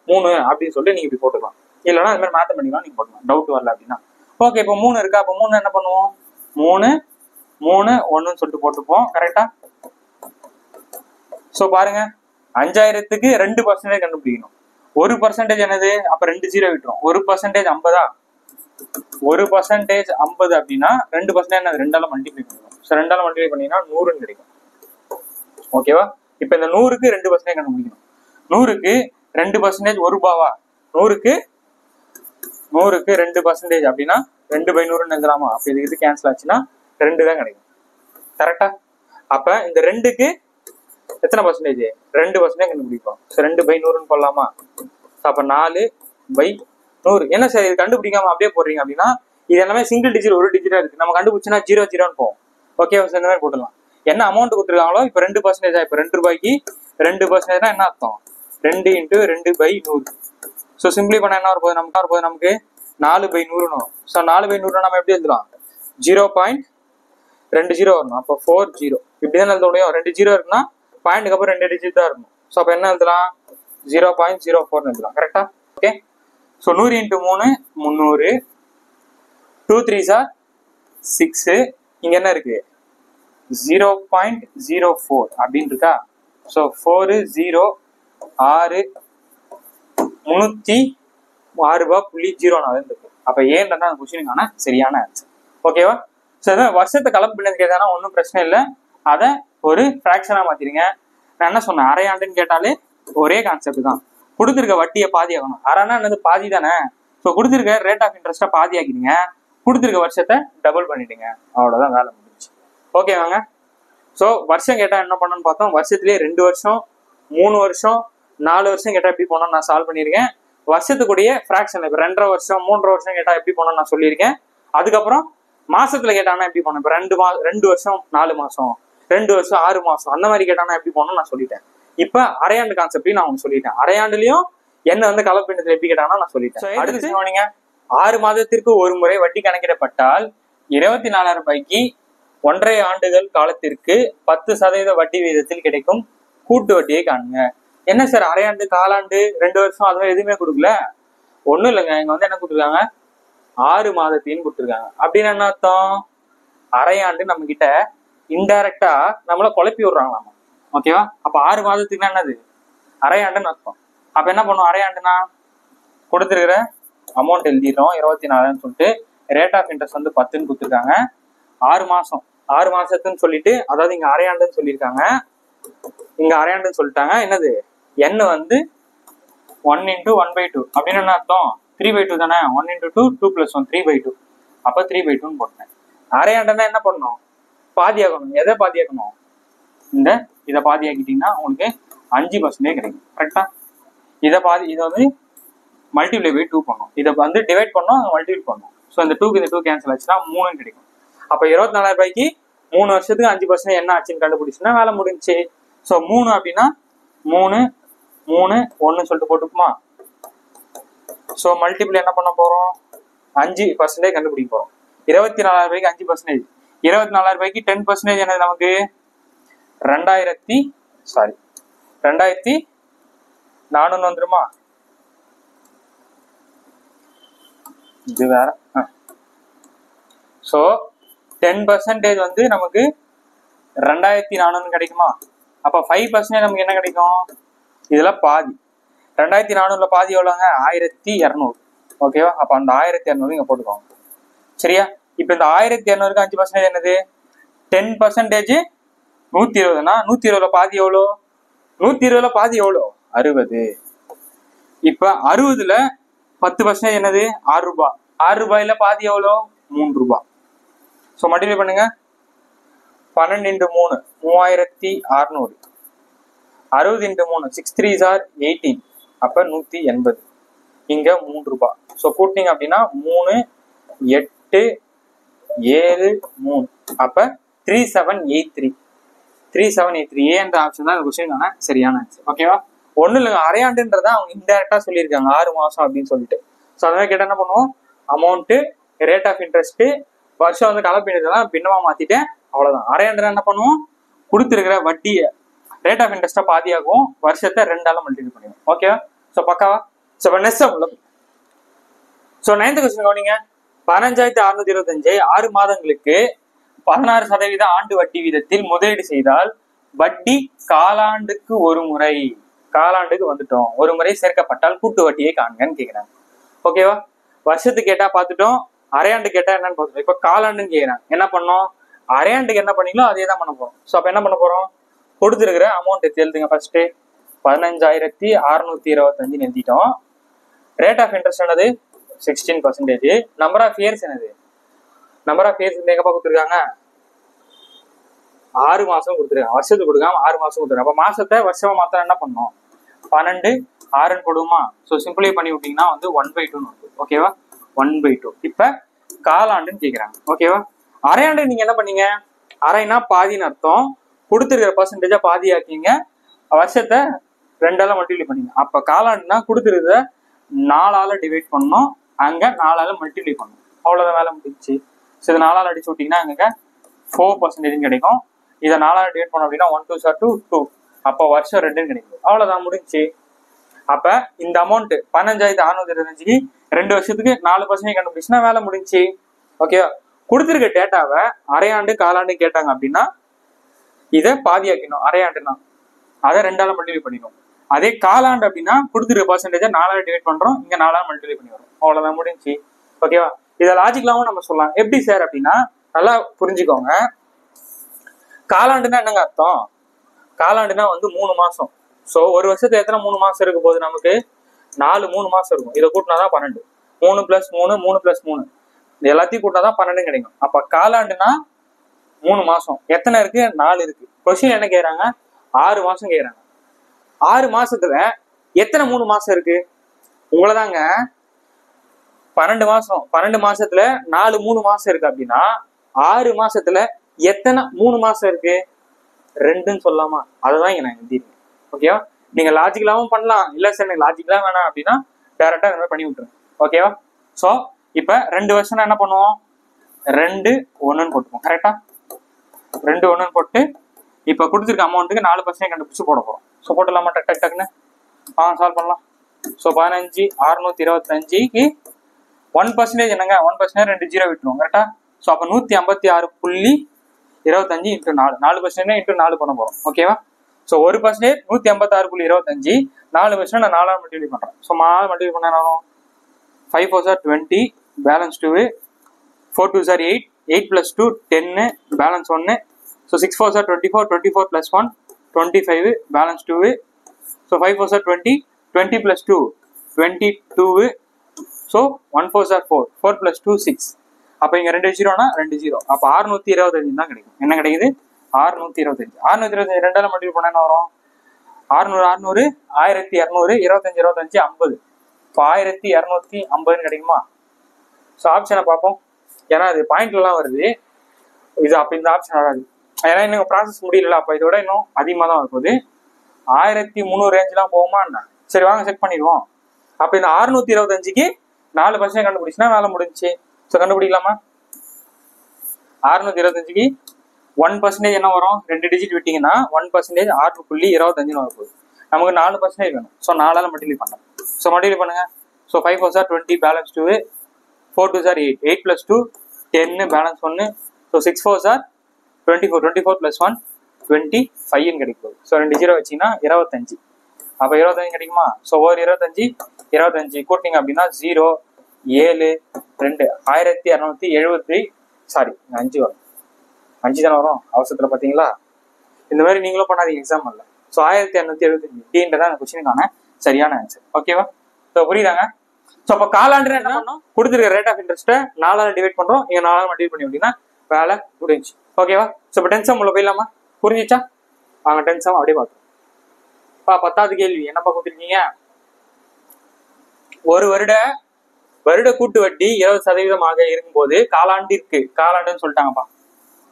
3 அப்படின்னு சொல்லிட்டு நீங்க இப்படி போட்டுக்கலாம். இல்லைன்னா அது மாதிரி மேத்தமெட்டிக்கலா நீங்க போட்டுக்கலாம், டவுட் வரல அப்படின்னா. ஓகே, இப்போ 3 இருக்கா? அப்போ 3 என்ன பண்ணுவோம்? 3 3 1ன்னு சொல்லிட்டு போட்டுப்போம். கரெக்டா? ஸோ பாருங்க, 5000க்கு 2% கண்டுபிடிக்கணும். 1% என்னது? அப்ப 2 0 விட்டுரும். 1% 50. 1% 50 அப்படின்னா 2% என்னது? 2ஆல மல்டிப்ளை பண்ணுவோம். ஸோ 2ஆல மல்டிப்ளை பண்ணீங்கன்னா 100ன்னு கிடைக்கும். ஓகேவா? இப்ப இந்த 100க்கு 2% கண்டுபிடிக்கணும். 100க்கு 2% 1 ரூபாவா? 100க்கு 2% அப்படின்னா 2/100ன்னு எழுதலாமா? அப்ப இது கேன்சல் ஆச்சுன்னா 2 தான் கிடைக்கும். கரெக்டா? அப்ப இந்த 2க்கு எத்தனை பர்சன்டேஜ்? 2% கண்டுபிடிப்போம். 2/100ன்னு போடலாமா? அப்ப 4/100. என்ன சார் இது கண்டுபிடிக்காம அப்படியே போடுறீங்க அப்படின்னா, இது எல்லாமே சிங்கிள் டிஜிட், ஒரு டிஜிட்டா இருக்கு. நம்ம கண்டுபிடிச்சுன்னா 0 0ன்னு போவோம். ஓகே, இந்த மாதிரி போட்டுலாம். என்ன அமௌண்ட் கொடுத்துருக்காங்களோ இப்ப 2% இப்ப 2 ரூபாய்க்கு 2% என்ன அர்த்தம்? 2 × 2/100. ஸோ சிம்பிளி பண்ண என்ன வரப்போகுது? நமக்கு 4/100. ஸோ 4/100 நம்ம எப்படி எழுதலாம்? 0.20 வரணும். அப்போ 40 இப்படிதான் எழுத முடியும். 2 0 இருக்குன்னா பாயிண்ட்டுக்கு அப்புறம் 2 டிஜிட் தான் இருக்கும். ஸோ அப்போ என்ன எழுதலாம்? 0.04 எழுதலாம். கரெக்டா? Okay, so 100 × 3 300. 2 3s are 6. இங்க என்ன இருக்கு? 0.04 அப்படின்னு இருக்கா? ஸோ 4 0 6 306.04 இருக்கு. அப்ப ஏன்டா அந்த கொஸ்டினுக்கான சரியான ஆன்சர். ஓகேவா? ஸோ வருஷத்தை கலப்பு பண்ணது கேட்டானா ஒன்றும் பிரச்சனை இல்லை, அதை ஒரு ஃப்ராக்ஷனா மாத்திருங்க. நான் என்ன சொன்னேன்? அரையாண்டுன்னு கேட்டாலே ஒரே கான்செப்ட் தான். கொடுத்துருக்க வட்டியை பாதி ஆகணும். அரைனா என்னது? பாதி தானே. ஸோ கொடுத்துருக்க ரேட் ஆஃப் இன்ட்ரெஸ்ட்டை பாதி ஆக்கிடுங்க, கொடுத்துருக்க வருஷத்தை டபுள் பண்ணிடுங்க. அவ்வளோதான், வேலை முடிஞ்சு. ஓகே வாங்க. ஸோ வருஷம் கேட்டால் என்ன பண்ணணும்னு பார்த்தோம். வருஷத்துலேயே 2 வருஷம் 3 வருஷம் 4 வருஷம் கேட்டால் எப்படி போனோம் நான் சால்வ் பண்ணியிருக்கேன். வருஷத்துக்குடைய ஃப்ராக்ஷன் இப்போ 2.5 வருஷம் 3 வருஷம் கேட்டால் எப்படி போனோம் நான் சொல்லியிருக்கேன். அதுக்கப்புறம் மாசத்துல கேட்டானா எப்படி போனோம்? இப்போ 2 வருஷம் 4 மாசம், 2 வருஷம் 6 மாசம் அந்த மாதிரி கேட்டானா எப்படி போனோம் நான் சொல்லிட்டேன். இப்ப அரையாண்டு கான்செப்டையும் நான் சொல்லிட்டேன். அரையாண்டுலயும் என்ன வந்து கலப்பினத்துல எப்படி கேட்டாங்கன்னா நான் சொல்லிட்டேன். அடுத்து சொன்னீங்க 6 மாதத்திற்கு ஒரு முறை வட்டி கணக்கிடப்பட்டால் 24,000 ரூபாய்க்கு 1.5 ஆண்டுகள் காலத்திற்கு 10% வட்டி விகிதத்தில் கிடைக்கும் கூட்டு வட்டியை காணுங்க. என்ன சார் அரையாண்டு, காலாண்டு, 2 வருஷம் அது மாதிரி எதுவுமே கொடுக்கல? ஒண்ணும் இல்லைங்க, இங்க வந்து என்ன கொடுத்துருக்காங்க? 6 மாதத்தையும் கொடுத்துருக்காங்க. அப்படின்னு என்ன அர்த்தம்? அரையாண்டு நம்ம கிட்ட இன்டைரக்டா நம்மள குழப்பி விடுறாங்களாமா. ஓகேவா? அப்ப 6 மாதத்துக்குன்னா என்னது? அரையாண்டுன்னு அர்த்தம். அப்ப என்ன பண்ணுவோம்? அரையாண்டுனா கொடுத்துருக்கிற அமௌண்ட் எழுதிடுறோம் 24,000 சொல்லிட்டு, ரேட் ஆஃப் இன்ட்ரெஸ்ட் வந்து 10ன்னு கொடுத்துருக்காங்க. 6 மாசம் 6 மாசத்துன்னு சொல்லிட்டு, அதாவது இங்க அரையாண்டுன்னு சொல்லியிருக்காங்க, இங்க அரையாண்டுன்னு சொல்லிட்டாங்க. என்னது? n வந்து 1 × 1/2 அப்படின்னு என்ன அர்த்தம்? 3/2 தானே. 1 × 2 2 + 1 3/2. அப்ப 3/2ன்னு போட்டேன். அரையாண்டுனா என்ன பண்ணணும்? பாதியாக்கணும். எதை பாதியாக்கணும்? இதை பாதியாக்கிட்டீங்கன்னா உங்களுக்கு 5% கிடைக்கும். கரெக்டா? இதை வந்து மல்டிப்ளை பை 2 பண்ணணும். இதை வந்து டிவைட் பண்ணோம், மல்டிபிள் பண்ணணும். ஸோ இந்த 2க்கு இந்த 2 கேன்சல் ஆச்சுன்னா 3 கிடைக்கும். அப்போ 24,000 ரூபாய்க்கு 3 வருஷத்துக்கு 5% என்ன ஆச்சுன்னு கண்டுபிடிச்சுன்னா வேலை முடிஞ்சு. ஸோ 3 அப்படின்னா 3 3 1 சொல்லிட்டு போட்டுக்குமா? ஸோ மல்டிபிள் என்ன பண்ண போறோம்? 5% கண்டுபிடிக்க போறோம். 24,000 ரூபாய்க்கு 5%. 24,000 ரூபாய்க்கு 10% என்னது நமக்கு? 2,000 சாரி 2400 வந்துருமா? இது வேற. ஸோ 10% வந்து நமக்கு 2400 கிடைக்குமா? அப்ப 5% நமக்கு என்ன கிடைக்கும்? இதுல பாதி 2400 பாதி எவ்வளோங்க? 1200. ஓகேவா? அப்ப அந்த 1200 இங்க போட்டுக்கோங்க. சரியா? இப்ப இந்த 1200க்கு 5% என்னது? 10% 120னா 120 பாதி எவ்வளோ? 120 பாதி எவ்வளோ? 60. இப்ப 60ல 10% என்னது? 6 ரூபாய். 6 ரூபாயில பாதி எவ்வளோ? 3 ரூபாய். ஸோ மல்டிப்ளை பண்ணுங்க. 12 × 3 3600. 60 × 3 6 3s are 18. அப்ப 180. இங்க 3 ரூபாய். ஸோ கூட்டிங்க அப்படின்னா 3 8 7 3. அப்ப 3783. 3783 என்ற ஆப்ஷன் தான் இந்த கொஸ்டினுக்கான சரியான ஆன்சர். ஓகேவா? ஒன்றும் இல்லைங்க, அரையாண்டுன்றதான் அவங்க இன்டெரக்டா சொல்லியிருக்காங்க 6 மாசம் அப்படின்னு சொல்லிட்டு. ஸோ அதனால கேட்டால் என்ன பண்ணுவோம்? அமௌண்ட், ரேட் ஆஃப் இன்ட்ரெஸ்ட், வருஷம் வந்து கலப்பினதெல்லாம் பின்னமா மாத்திட்டேன், அவ்வளவுதான். அரையாண்டுனா என்ன பண்ணுவோம்? கொடுத்துருக்கிற வட்டியை ரேட் ஆஃப் இன்ட்ரெஸ்டா பாதியாகும், வருஷத்தை 2ஆல மல்டிபிள் பண்ணிடுவோம். ஓகேவா? ஸோ பக்காவா? ஸோ இப்போ நெக்ஸ்ட் ஸோ 9th கொஸ்டின் கவனிங்க. 15625 6 மாதங்களுக்கு 16% ஆண்டு வட்டி வீதத்தில் முதலீடு செய்தால் வட்டி காலாண்டுக்கு ஒரு முறை, காலாண்டுக்கு வந்துட்டோம், ஒரு முறை சேர்க்கப்பட்டால் கூட்டு வட்டியை காண்கன்னு கேட்கிறாங்க. ஓகேவா? வருஷத்துக்கு கேட்டா பார்த்துட்டோம், அரையாண்டு கேட்டா என்னன்னு பார்த்துட்டோம். இப்ப காலாண்டுன்னு கேட்கிறாங்க. என்ன பண்ணோம்? அரையாண்டுக்கு என்ன பண்ணீங்களோ அதே தான் பண்ண போறோம். ஸோ அப்ப என்ன பண்ண போறோம்? கொடுத்துருக்கிற அமௌண்ட் எழுதுங்க. ஃபர்ஸ்ட் 15625 எழுதிட்டோம். ரேட் ஆஃப் இன்ட்ரெஸ்ட் என்னது? 16%. நம்பர் ஆஃப் இயர்ஸ் என்னது? நம்பர் ஆஃப் இயர்ஸ் எங்கப்பா கொடுத்துருக்காங்க? 6 மாசம் கொடுத்துருக்காங்க. வருஷத்துக்கு கொடுக்காம 6 மாசம் கொடுத்துருக்காங்க. அப்ப மாசத்தை வருஷமா மாத்திரம் என்ன பண்ணோம்? 12 6 போடுவோமா? ஸோ சிம்பிளை பண்ணி விட்டீங்கன்னா வந்து 1/2 வருது. ஓகேவா? 1/2. இப்ப காலாண்டுன்னு கேட்கிறாங்க. ஓகேவா? அரையாண்டு நீங்க என்ன பண்ணீங்க? அரைனா பாதின்னு அர்த்தம். கொடுத்துருக்கிற பர்சன்டேஜா பாதி ஆக்கிங்க, வருஷத்தை 2ஆல மல்டிப்ளை பண்ணீங்க. அப்ப காலாண்டுனா கொடுத்துருக்கிறத 4ஆல டிவைட் பண்ணணும், அங்க 4ஆல மல்டிப்ளை பண்ணணும். அவ்வளவுதான், வேலை முடிஞ்சிச்சு. ஸோ இதை 4ஆல அடிச்சு விட்டீங்கன்னா அங்க 4% கிடைக்கும். இதை 4ஆல டிவைட் பண்ணோம் அப்படின்னா 1 2s are 2 2. அப்போ வருஷம் 2 கிடைக்கும். அவ்வளவுதான், முடிஞ்சு. அப்ப இந்த அமௌண்ட் 15625க்கு 2 வருஷத்துக்கு 4% கண்டுபிடிச்சுன்னா வேலை முடிஞ்சு. ஓகேவா? கொடுத்துருக்க டேட்டாவை அரையாண்டு காலாண்டு கேட்டாங்க அப்படின்னா இதை பாதியாக்கணும். அரையாண்டுனா அதை 2ஆல மல்டிப்ளை பண்ணிடும். அதே காலாண்டு அப்படின்னா கொடுத்துருக்க பர்சன்டேஜை 4ஆல டிவைட் பண்றோம், இங்க 4ஆல மல்டிப்ளை பண்ணி வரும். அவ்வளவுதான், முடிஞ்சு. ஓகேவா? இதை லாஜிக்கலாவும் நம்ம சொல்லலாம். எப்படி சார் அப்படின்னா நல்லா புரிஞ்சுக்கோங்க. காலாண்டுனா என்னங்க அர்த்தம்? காலாண்டுனா வந்து 3 மாசம். ஸோ ஒரு வருஷத்துல எத்தனை 3 மாசம் இருக்க போகுது? நமக்கு 4 3 மாசம் இருக்கும். இதை கூட்டினாதான் 12. 3 + 3 3 + 3 இது எல்லாத்தையும் கூட்டினாதான் 12 கிடைக்கும். அப்ப காலாண்டுனா 3 மாசம். எத்தனை இருக்கு? 4 இருக்கு. கொஸ்டின் என்ன கேட்கறாங்க? 6 மாசம் கேட்கறாங்க. 6 மாசத்துல எத்தனை 3 மாசம் இருக்கு? உங்களதாங்க. 12 மாசம். 12 மாசத்துல 4 3 மாசம் இருக்கு அப்படின்னா 6 மாசத்துல எத்தனை 3 மாசம் இருக்கு? 2ன்னு சொல்லலாமா? அதுதான் இங்க நான் எழுதிருக்கேன். ஓகேவா? நீங்க லாஜிக்கலாவும் பண்ணலாம், இல்ல சார் எனக்கு லாஜிக்கலா வேணாம் அப்படின்னா டைரக்டா இந்த மாதிரி பண்ணி விட்டுருங்க. ஓகேவா? ஸோ இப்ப 2 வருஷம்னா என்ன பண்ணுவோம்? 2 1ன்னு போட்டுப்போம். கரெக்டா? 2 1ன்னு போட்டு இப்ப கொடுத்துருக்க அமௌண்ட்டுக்கு 4% கண்டுபிடிச்சு போட போறோம். ஸோ போட்டுடலாமா? டக் டக்குன்னு சால்வ் பண்ணலாம். ஸோ 15625க்கு 1% என்னங்க? 1% 2 0 விட்டுருவோம். கரெக்டா? ஸோ அப்ப 156.25 × 4 4% × 4 பண்ண போறோம். ஓகேவா? ஸோ 1% 156.25 4% நான் 4ஆல மல்டிப்ளை பண்றேன். ஸோ 4ஆல மல்டிப்ளை பண்ண 5 4s are 20, balance 2, 4 2s are 8, 8 + 2 10, balance 1. So 6 4s are 24, 24 + 1 25, balance 2. So 5 4s are 20, 20 + 2 22. So 1 4s are 4, 4 + 2 6. அப்ப இங்க 2 0னா 2 0. அப்ப 625 தான் கிடைக்கும். என்ன கிடைக்குது? 625. 625 2ஆல மல்டிப்ளை பண்ணா என்ன வரும்? 600 600 1200 25 25 50. இப்போ 1250 கிடைக்குமா? ஸோ ஆப்ஷனை பார்ப்போம். ஏன்னா அது பாயிண்ட்லாம் வருது. இது அப்ப இந்த ஆப்ஷன் வராது. ஏன்னா இன்னும் ப்ராசஸ் முடியல. அப்ப இதோட இன்னும் அதிகமா தான் வருது. 1300 ரேஞ்செலாம் போகுமா என்ன? சரி வாங்க செக் பண்ணிடுவோம். அப்ப இந்த 625க்கு 4% கண்டுபிடிச்சுன்னா வேலை முடிஞ்சுச்சு. ஸோ கண்டுபிடிக்கலாமா? 625க்கு 1% என்ன வரும்? 2 டிஜிட் விட்டீங்கன்னா 1% 6.25 வரப்போகுது. நமக்கு 4% வேணும். ஸோ 4ஆல மல்டிப்ளை பண்ணலாம். ஸோ மல்டிப்ளை பண்ணுங்க. So 5 4 are 20 balance 2, 4 2 are 8, 8 plus 2 10 balance 1. So 6 4 are 24, 24 plus 1 25 கிடைக்கும். ஸோ 2 0 வச்சிங்கன்னா 25. அப்போ 25 கிடைக்குமா? ஸோ ஒரு 25 கூட்டிங்க அப்படின்னா 0 7 2 1270 சாரி 5 வரும். 5 தானே வரும் அவசரத்தில் பார்த்தீங்களா? இந்த மாதிரி நீங்களும் பண்ணாதீங்க எக்ஸாம் இல்லை. ஸோ 1275 டீன்றதான் அந்த கொஸ்டினுக்கான சரியான ஆன்சர். ஓகேவா? ஸோ புரியுதாங்க? ஸோ அப்போ காலாண்டு என்ன பண்ணோம்? கொடுத்துருக்க ரேட் ஆஃப் இன்ட்ரெஸ்ட்டை 4ஆல் டிவைட் பண்ணுறோம். இங்கே 4ஆல் மல்டிப்ளை பண்ணி அப்படின்னா வேலை முடிஞ்சு. ஓகேவா? ஸோ இப்போ 10 சம் உள்ள போயிடலாமா? புரிஞ்சிச்சா? வாங்க 10 சம் அப்படியே பார்த்தோம். 10வது கேள்வி என்னப்பா கொடுத்துருக்கீங்க? ஒரு வருட கூட்டு வட்டி 20% இருக்கும்போது காலாண்டுன்னு சொல்லிட்டாங்கப்பா.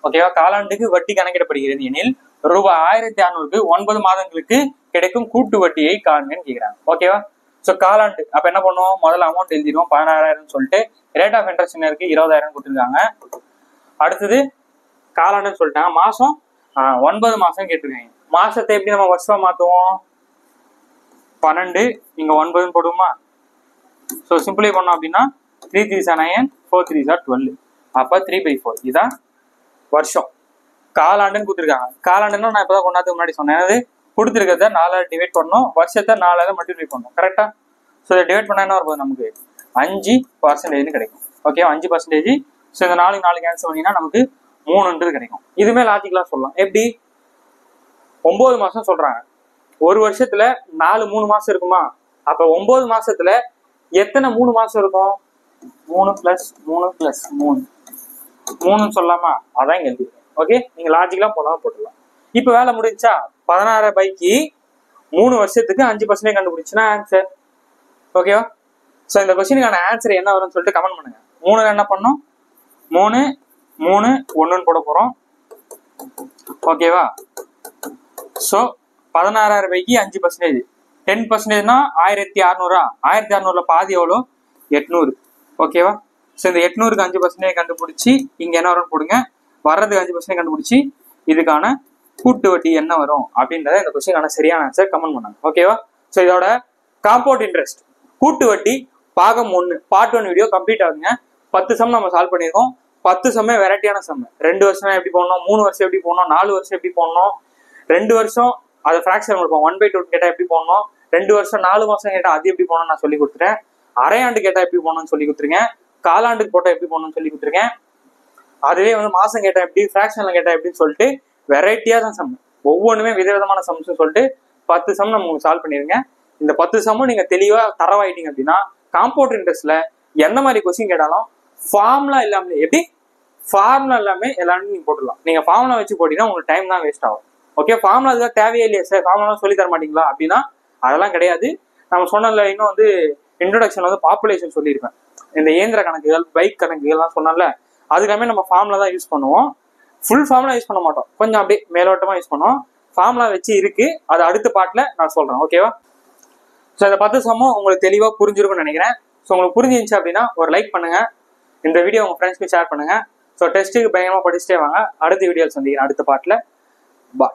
ஓகேவா? காலாண்டுக்கு வட்டி கணக்கிடப்படுகிறது எனில் ரூபாய் 1600க்கு 9 மாதங்களுக்கு கிடைக்கும் கூட்டு வட்டியை காண்கன்னு கேட்கிறாங்க. ஓகேவா? ஸோ காலாண்டு அப்ப என்ன பண்ணுவோம்? முதல்ல அமௌண்ட் எழுதிடுவோம். 16,000 சொல்லிட்டு ரேட் ஆஃப் இன்ட்ரெஸ்ட் என்ன இருக்கு? 20,000 கொடுத்துருக்காங்க. அடுத்தது காலாண்டுன்னு சொல்லிட்டாங்க. மாசம் 9 மாசம் கேட்டிருக்காங்க. மாசத்தை எப்படி நம்ம வருஷமா மாத்துவோம்? 12 இங்க 9 போடுவோமா? ஸோ சிம்பிளை பண்ணோம் அப்படின்னா 3 3 are 9, 4 3 are 12. அப்ப 3/4 இதான் வருஷம். காலாண்டுன்னு கொடுத்துருக்காங்க. காலாண்டுன்னா நான் இப்பதான் கொண்டாந்து முன்னாடி சொன்னேன். அதாவது கொடுத்துருக்கிறத 4ஆல் டிவைட் பண்ணணும், வருஷத்தை 4ஆல் மல்டிப்ளை பண்ணணும். கரெக்டா? ஸோ இதை டிவைட் பண்ணா என்ன வரும்போது நமக்கு 5% கிடைக்கும். ஓகேவா? 5%. ஸோ இந்த 4 கேன்சல் பண்ணிங்கன்னா நமக்கு 3 கிடைக்கும். இதுமே லாஜிக்கலா சொல்லலாம். எப்படி? 9 மாசம் சொல்றாங்க. ஒரு வருஷத்துல 3 மாசம் இருக்குமா? அப்ப 9 மாசத்துல எத்தனை 3 மாசம் இருக்கும்? 3 + 3 + 3 3 சொல்லலாமா? அதான் இங்க எழுதி. ஓகே, நீங்க லாஜிக்கலா போடலாம். இப்ப வேலை முடிஞ்சா 16/க்கு 3 வருஷத்துக்கு 5% கண்டுபிடிச்சுன்னா ஆன்சர். ஓகேவா? ஸோ இந்த கொஸ்டினுக்கான ஆன்சர் என்ன வரும்னு சொல்லிட்டு கமெண்ட் பண்ணுங்க. 3 என்ன பண்ணோம்? 3 3 1 போட போறோம். ஓகேவா? ஸோ 16/க்கு 5%. 10%னா 1600. 1600ல பாதி எவ்வளோ? 800. ஓகேவா? ஸோ இந்த 800க்கு 5% கண்டுபிடிச்சி இங்க என்ன வரும்னு போடுங்க. வர்றதுக்கு 5% கண்டுபிடிச்சி இதுக்கான கூட்டு வட்டி என்ன வரும் அப்படின்றத இந்த கொஸ்டினுக்கான சரியான ஆன்சர் கமெண்ட் பண்ணாங்க. ஓகேவா? ஸோ இதோட காம்பவுண்ட் இன்ட்ரெஸ்ட் கூட்டு வட்டி பாகம் 1 பார்ட் 1 வீடியோ கம்ப்ளீட் ஆகுங்க. 10 சம் நம்ம சால்வ் பண்ணியிருக்கோம். 10 சம்மே வெரைட்டியான சம். 2 வருஷம் எப்படி போடணும், 3 வருஷம் எப்படி போடணும், 4 வருஷம் எப்படி போடணும், 2 வருஷம் அதை ஃபிராக்ஷன் கொடுப்போம். 1/2 கேட்டா எப்படி போடணும், 2 வருஷம் 4 மாசம் கேட்டா அது எப்படி போகணும்னு நான் சொல்லி கொடுத்துட்டேன். அரையாண்டு கேட்டா எப்படி போகணும்னு சொல்லி கொடுத்துருக்கேன். காலாண்டுக்கு போட்டா எப்படி போகணும்னு சொல்லி கொடுத்துருக்கேன். அதுவே மாசம் கேட்டா எப்படி, ஃபிராக்ஷன்ல கேட்டா எப்படின்னு சொல்லிட்டு வெரைட்டியா தான் சம். ஒவ்வொன்றுமே விதவிதமான சம்ஸ் சொல்லிட்டு 10 சம் நம்ம உங்களுக்கு சால்வ் பண்ணிருங்க. இந்த 10 சம்மும் நீங்க தெளிவா தரவாயிட்டீங்க அப்படின்னா காம்பவுண்ட் இன்ட்ரெஸ்ட்ல எந்த மாதிரி கொஸ்டின் கேட்டாலும் ஃபார்முலா இல்லாமலே எல்லாமே நீங்க போட்டுடலாம். நீங்க ஃபார்முலா வச்சு போட்டீங்கன்னா உங்களுக்கு டைம் தான் வேஸ்ட் ஆகும். ஓகே, ஃபார்முலா இதுதான் தேவையே இல்லையா சார், ஃபார்முலா சொல்லி தர மாட்டீங்களா அப்படின்னா அதெல்லாம் கிடையாது. நம்ம சொன்னதுல இன்னும் இன்ட்ரோடக்ஷன் பாப்புலேஷன் சொல்லியிருப்பேன். இந்த இயந்திர கணக்குகள், பைக் கணக்குகள்லாம் சொன்னால அதுக்காமே நம்ம ஃபார்முலா தான் யூஸ் பண்ணுவோம். ஃபுல் ஃபார்முலா யூஸ் பண்ண மாட்டோம், கொஞ்சம் அப்படியே மேலோட்டமா யூஸ் பண்ணுவோம். ஃபார்முலா வச்சு இருக்கு, அது அடுத்த பார்ட்ல நான் சொல்றேன். ஓகேவா? ஸோ இந்த 10 சம்மும் உங்களுக்கு தெளிவா புரிஞ்சிருக்கும்னு நினைக்கிறேன். ஸோ உங்களுக்கு புரிஞ்சிருந்துச்சு அப்படின்னா ஒரு லைக் பண்ணுங்க, இந்த வீடியோ உங்க ஃப்ரெண்ட்ஸ்க்கு ஷேர் பண்ணுங்க. ஸோ டெஸ்ட்டுக்கு பயங்கரமா படிச்சுட்டே வாங்க. அடுத்த வீடியோவில் சந்திக்கிறேன் அடுத்த பார்ட்ல. பாய்.